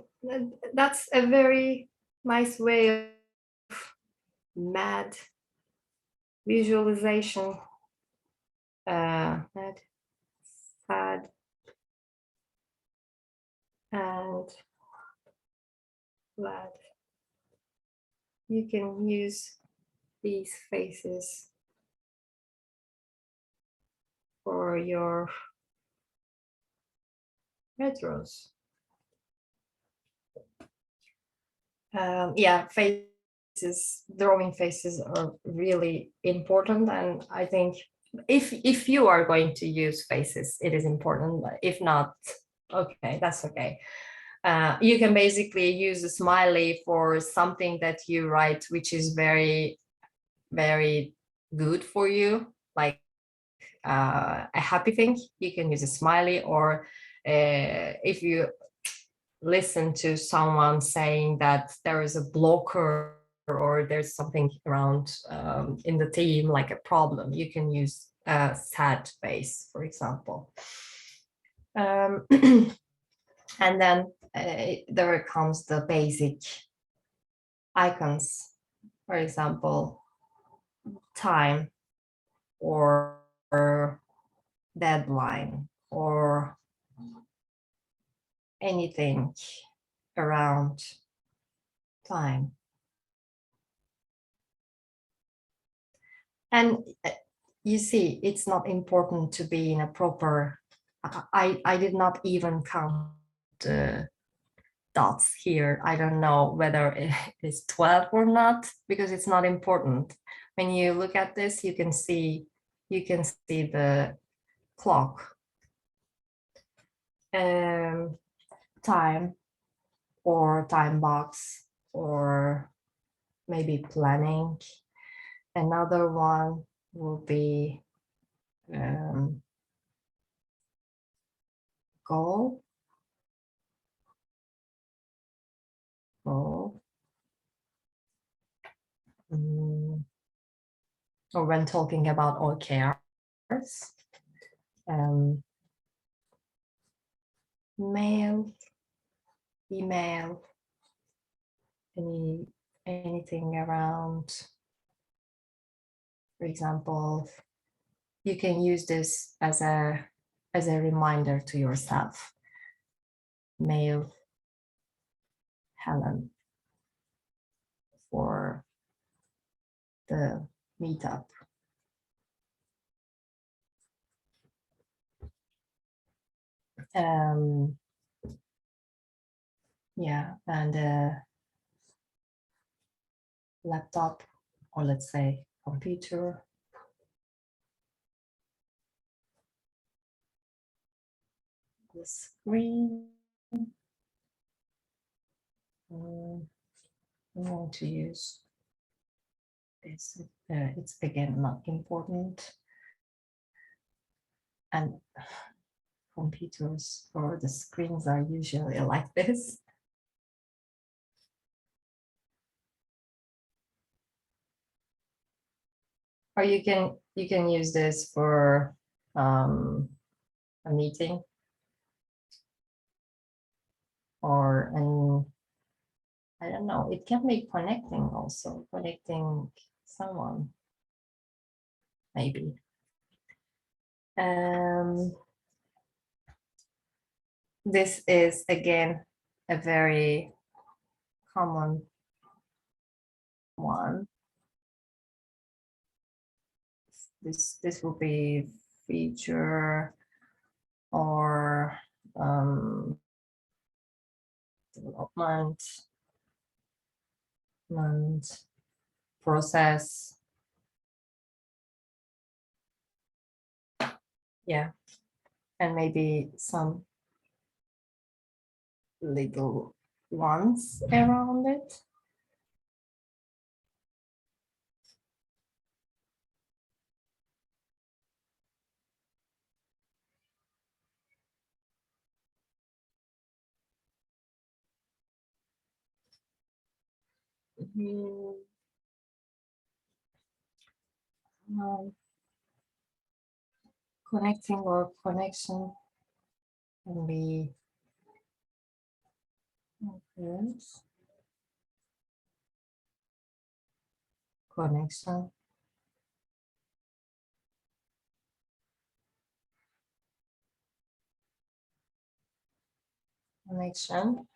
that's a very nice way of mad visualization. Mad, sad, and glad. You can use these faces for your retros. Yeah, faces, drawing faces are really important, and I think if you are going to use faces, it is important. If not, okay, that's okay. You can basically use a smiley for something that you write, which is very, very good for you, like a happy thing. You can use a smiley, or if you listen to someone saying that there is a blocker or there's something around in the team, like a problem, you can use a sad face, for example. And then there comes the basic icons, for example, time or deadline or anything around time. And you see, it's not important to be in a proper, I did not even count the dots here. I don't know whether it is 12 or not, because it's not important. When you look at this, you can see the clock, time or time box, or maybe planning. Another one will be goal. Or when talking about OKRs, mail, email, anything around. For example, you can use this as a reminder to yourself. Mail Helen for the meetup. Yeah, and laptop, or let's say computer. The screen. I want to use this. It's again not important. And computers or the screens are usually like this. Or you can use this for a meeting or I don't know, it can be connecting also, connecting someone, maybe. This is again a very common one. This will be feature or development and process. Yeah, and maybe some little ones around it. Connecting or connection can be connection. Connection.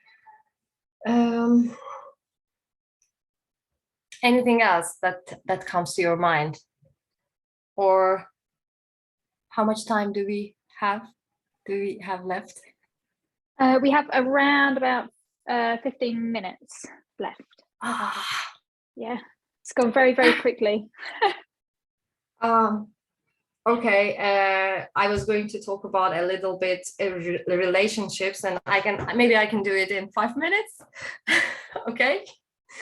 Anything else that comes to your mind? Or how much time do we have? Left? We have around about 15 minutes left. Yeah, it's gone very, very quickly. Okay, I was going to talk about a little bit relationships, and maybe I can do it in 5 minutes. Okay.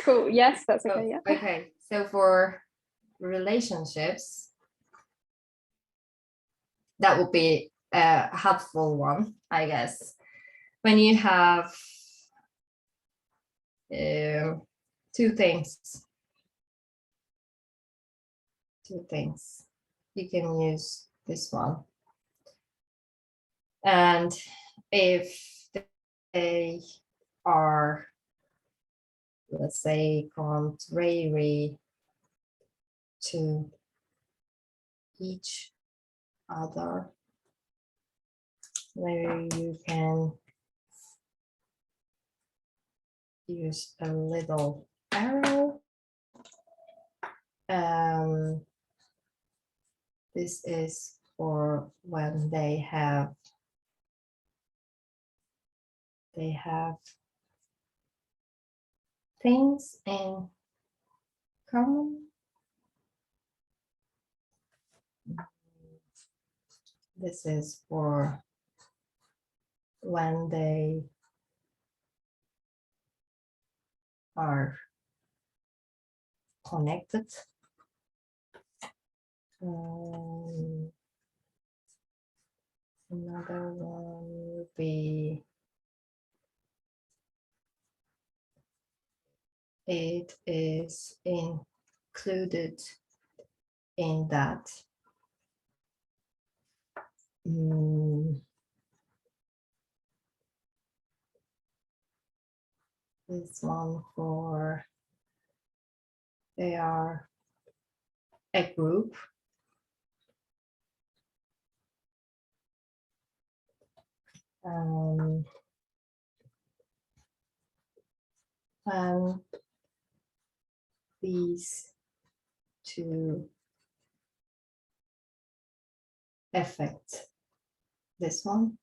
Cool. Yes, that's okay. Yeah. Okay. So for relationships, that would be a helpful one, I guess. When you have two things, you can use this one. And if they are, let's say, contrary to each other, where you can use a little arrow. This is for when they have things in common. This is for when they are connected. Another one would be, it is included in that. This one for, they are a group. And these two affect this one,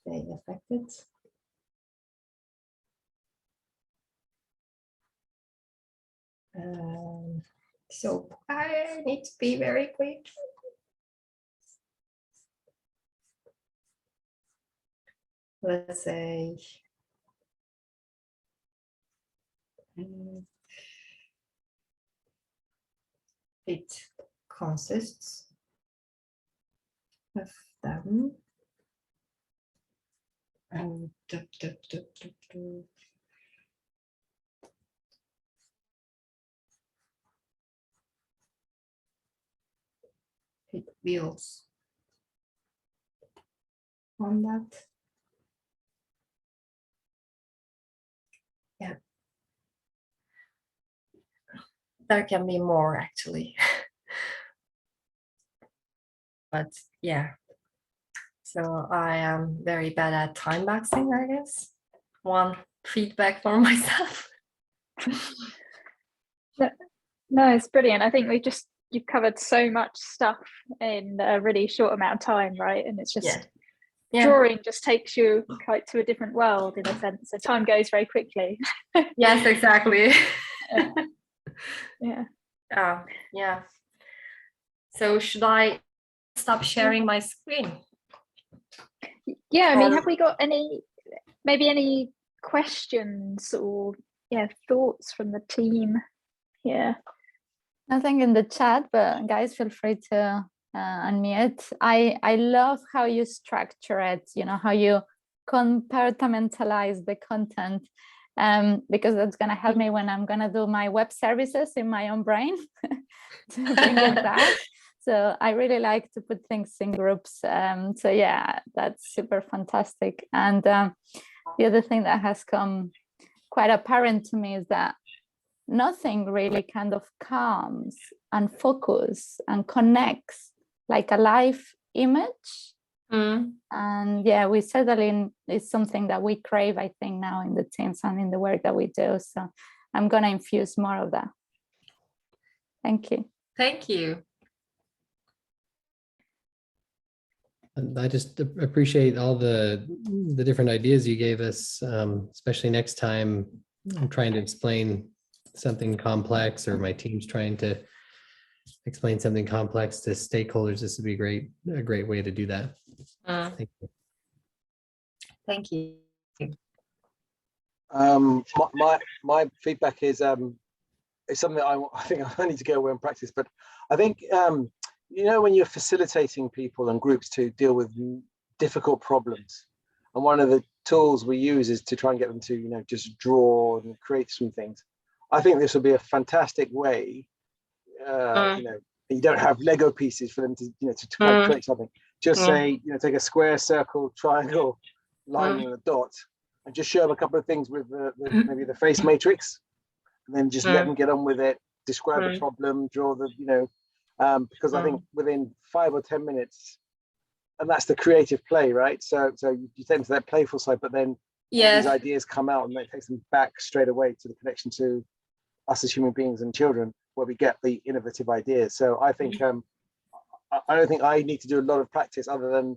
they affect it. So I need to be very quick. Let's say it consists of them. And it builds on that. Yeah. There can be more actually. But yeah. So I am very bad at time boxing, I guess. One feedback for myself. No, it's brilliant. I think you've covered so much stuff in a really short amount of time, right? And it's just drawing just takes you quite to a different world in a sense. So time goes very quickly. Yes, exactly. Yeah. Oh, yeah. So should I stop sharing my screen? Yeah, I mean, have we got any questions or thoughts from the team here? Nothing in the chat, but guys, feel free to unmute. I love how you structure it, how you compartmentalize the content, because that's going to help me when I'm going to do my web services in my own brain to bring it back. So I really like to put things in groups. So yeah, that's super fantastic. And the other thing that has come quite apparent to me is that nothing really kind of comes and focus and connects like a live image. And yeah, we settling is something that we crave, I think, now in the teams and in the work that we do. So I'm going to infuse more of that. Thank you. Thank you. I just appreciate all the different ideas you gave us, especially next time I'm trying to explain something complex, or my team's trying to explain something complex to stakeholders. This would be a great way to do that. Thank you. Thank you. My feedback is it's something that I think I need to go away and practice. But I think when you're facilitating people and groups to deal with difficult problems, and one of the tools we use is to try and get them to just draw and create some things. I think this would be a fantastic way. You don't have Lego pieces for them to kind of create something. Just say take a square, circle, triangle, line, and a dot, and just show them a couple of things with maybe the face matrix, and then just let them get on with it. Describe the problem, draw the because I think within 5 or 10 minutes, and that's the creative play, right? So you tend to that playful side, but then these ideas come out, and it takes them back straight away to the connection to us as human beings and children, where we get the innovative ideas. So I think I don't think I need to do a lot of practice other than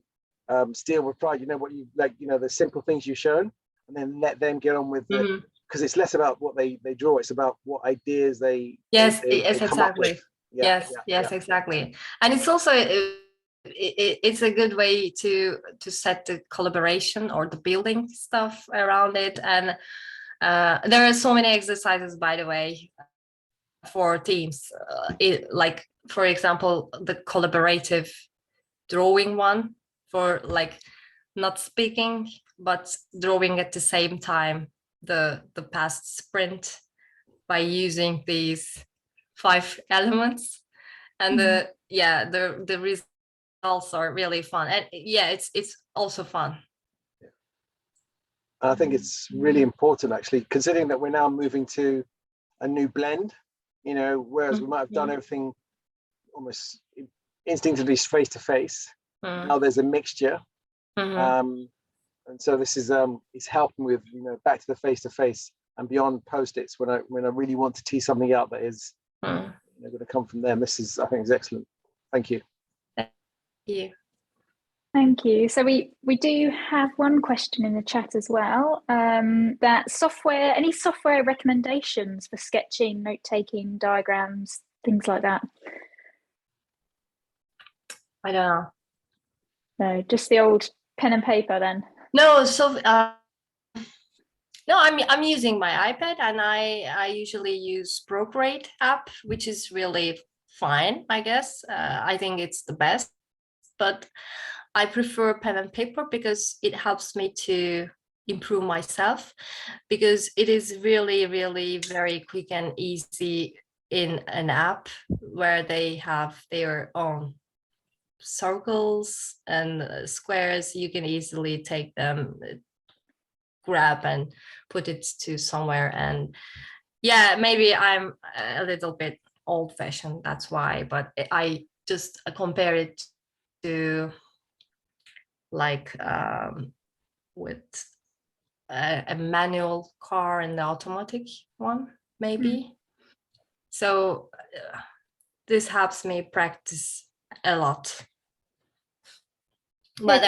steal with pride. What you like, the simple things you've shown, and then let them get on with it, because it's less about what they draw, it's about what ideas they come up with. Yes, exactly. And it's also it's a good way to set the collaboration or the building stuff around it. And there are so many exercises, by the way, for teams, like for example the collaborative drawing one, for like not speaking, but drawing at the same time the past sprint by using these 5 elements. And the results are really fun. And yeah, it's also fun. I think it's really important, actually, considering that we're now moving to a new blend, you know, whereas we might have done everything almost instinctively face to face. Now there's a mixture. And so this is it's helping with, you know, back to the face to face and beyond post-its when I really want to tee something out that is going to come from them. This is, I think, is excellent. Thank you. Thank you. Thank you. So we do have one question in the chat as well. That software, any software recommendations for sketching, note-taking, diagrams, things like that? I don't know. No, just the old pen and paper then. No, so no, I'm using my iPad, and I usually use Procreate app, which is really fine, I guess. I think it's the best, but I prefer pen and paper because it helps me to improve myself, because it is really, really very quick and easy in an app where they have their own circles and squares. You can easily take them, grab and put it to somewhere. And yeah, maybe I'm a little bit old-fashioned, that's why, but I just compare it to like with a manual car and the automatic one, maybe. So this helps me practice a lot. But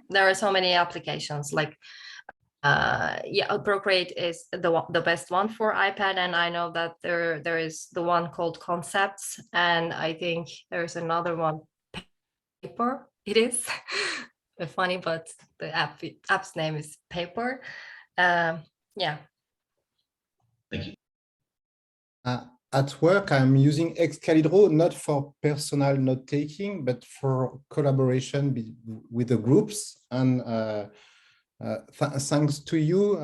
there are so many applications, like Procreate is the best one for iPad, and I know that there is the one called Concepts, and I think there's another one, Paper. It is funny, but the app's name is Paper. Yeah. Thank you. At work, I'm using Excalibur not for personal note taking, but for collaboration with the groups. And thanks to you,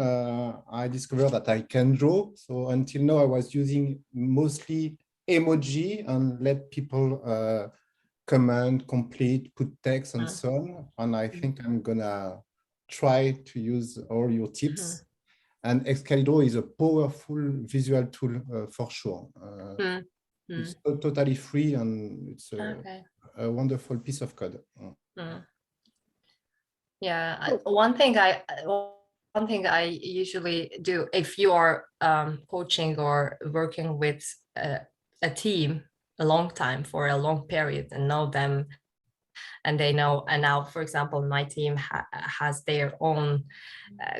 I discovered that I can draw. So until now, I was using mostly emoji and let people comment, complete, put text, and so on. And I think I'm gonna try to use all your tips. And Excalibur is a powerful visual tool for sure. It's totally free, and it's a wonderful piece of code. Yeah, one thing I usually do, if you are coaching or working with a team a long time, for a long period, and know them, and they know, and now, for example, my team has their own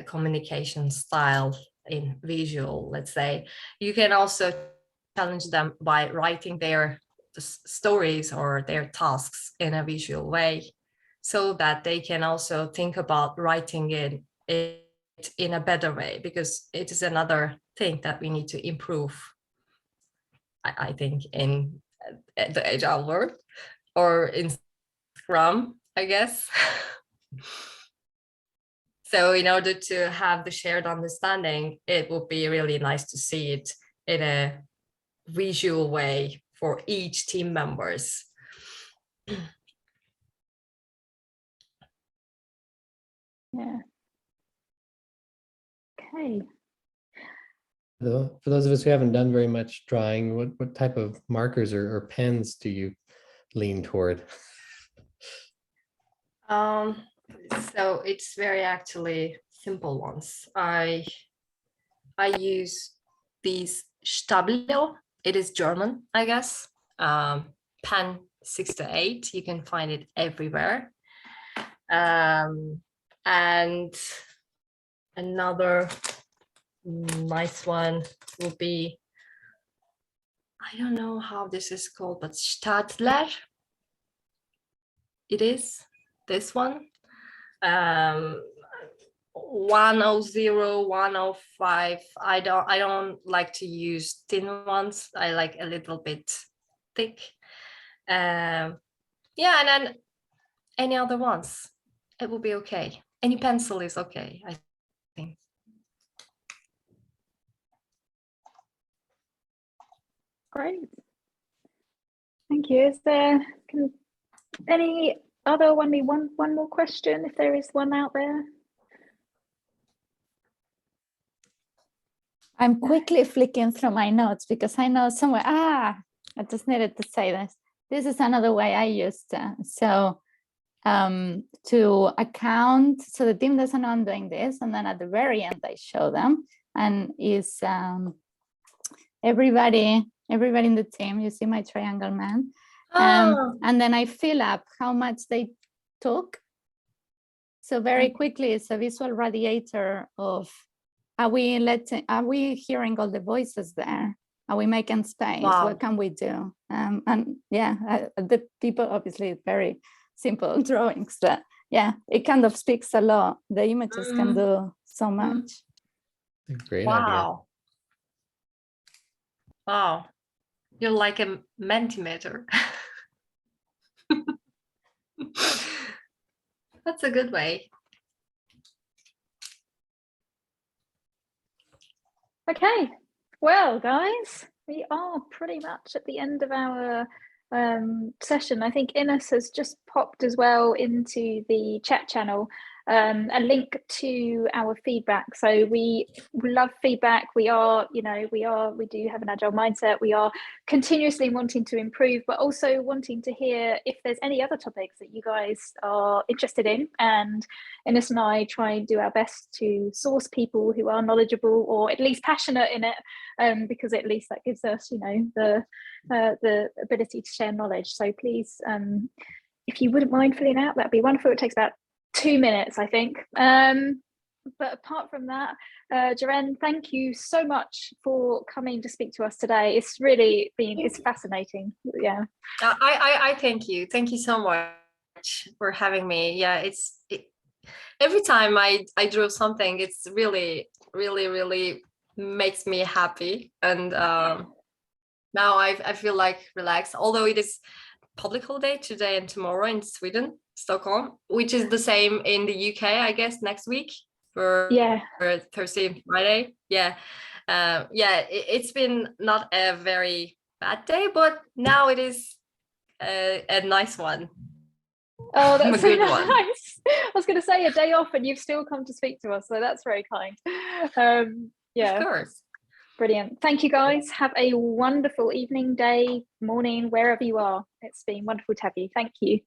communication style in visual, let's say, you can also challenge them by writing their stories or their tasks in a visual way, so that they can also think about writing it in a better way, because it is another thing that we need to improve, I think, in the Agile world, or in Scrum, I guess. So in order to have the shared understanding, it would be really nice to see it in a visual way for each team members. Yeah. Okay. For those of us who haven't done very much drawing, what type of markers or pens do you lean toward? So it's very actually simple ones. I use these Stabilo. It is German, I guess. Pen 6 to 8. You can find it everywhere. And another nice one would be, I don't know how this is called, but Stadler. It is this one. 100, 105. I don't like to use thin ones. I like a little bit thick. Yeah, and then any other ones. it will be okay. Any pencil is okay, I think. Great. Thank you. Is there any other one more question, if there is one out there? I'm quickly flicking through my notes because I know somewhere, I just needed to say this. This is another way I used to. So to account, so the team doesn't know I'm doing this, and then at the very end I show them, and is everybody in the team, you see my triangle man, and then I fill up how much they took. So very quickly, it's a visual radiator of, are we hearing all the voices there? Are we making space? Wow. What can we do? And yeah, the people, obviously very simple drawings, but yeah, it kind of speaks a lot. The images can do so much. Great idea. Wow. Wow. You're like a Mentimeter. That's a good way. Okay, well, guys, we are pretty much at the end of our session. I think Ines has just popped as well into the chat channel a link to our feedback. So we love feedback. We are, we do have an agile mindset. We are continuously wanting to improve, but also wanting to hear if there's any other topics that you guys are interested in. And Ines and I try and do our best to source people who are knowledgeable or at least passionate in it, because at least that gives us, the ability to share knowledge. So please, if you wouldn't mind filling out, that'd be wonderful. It takes about 2 minutes, I think. But apart from that, Ceren, thank you so much for coming to speak to us today. It's really it's fascinating. Yeah. I thank you. Thank you so much for having me. Yeah, every time I draw something, it's really, really, really makes me happy. And now I feel like relaxed, although it is public holiday today and tomorrow in Sweden, Stockholm, which is the same in the UK, I guess, next week for Thursday and Friday. It's been not a very bad day, but now it is a nice one. Oh, that's a good so one. nice. I was going to say a day off and you've still come to speak to us, so that's very kind. Yeah, of course. Brilliant. Thank you, guys. Have a wonderful evening, day, morning, wherever you are. It's been wonderful to have you. Thank you.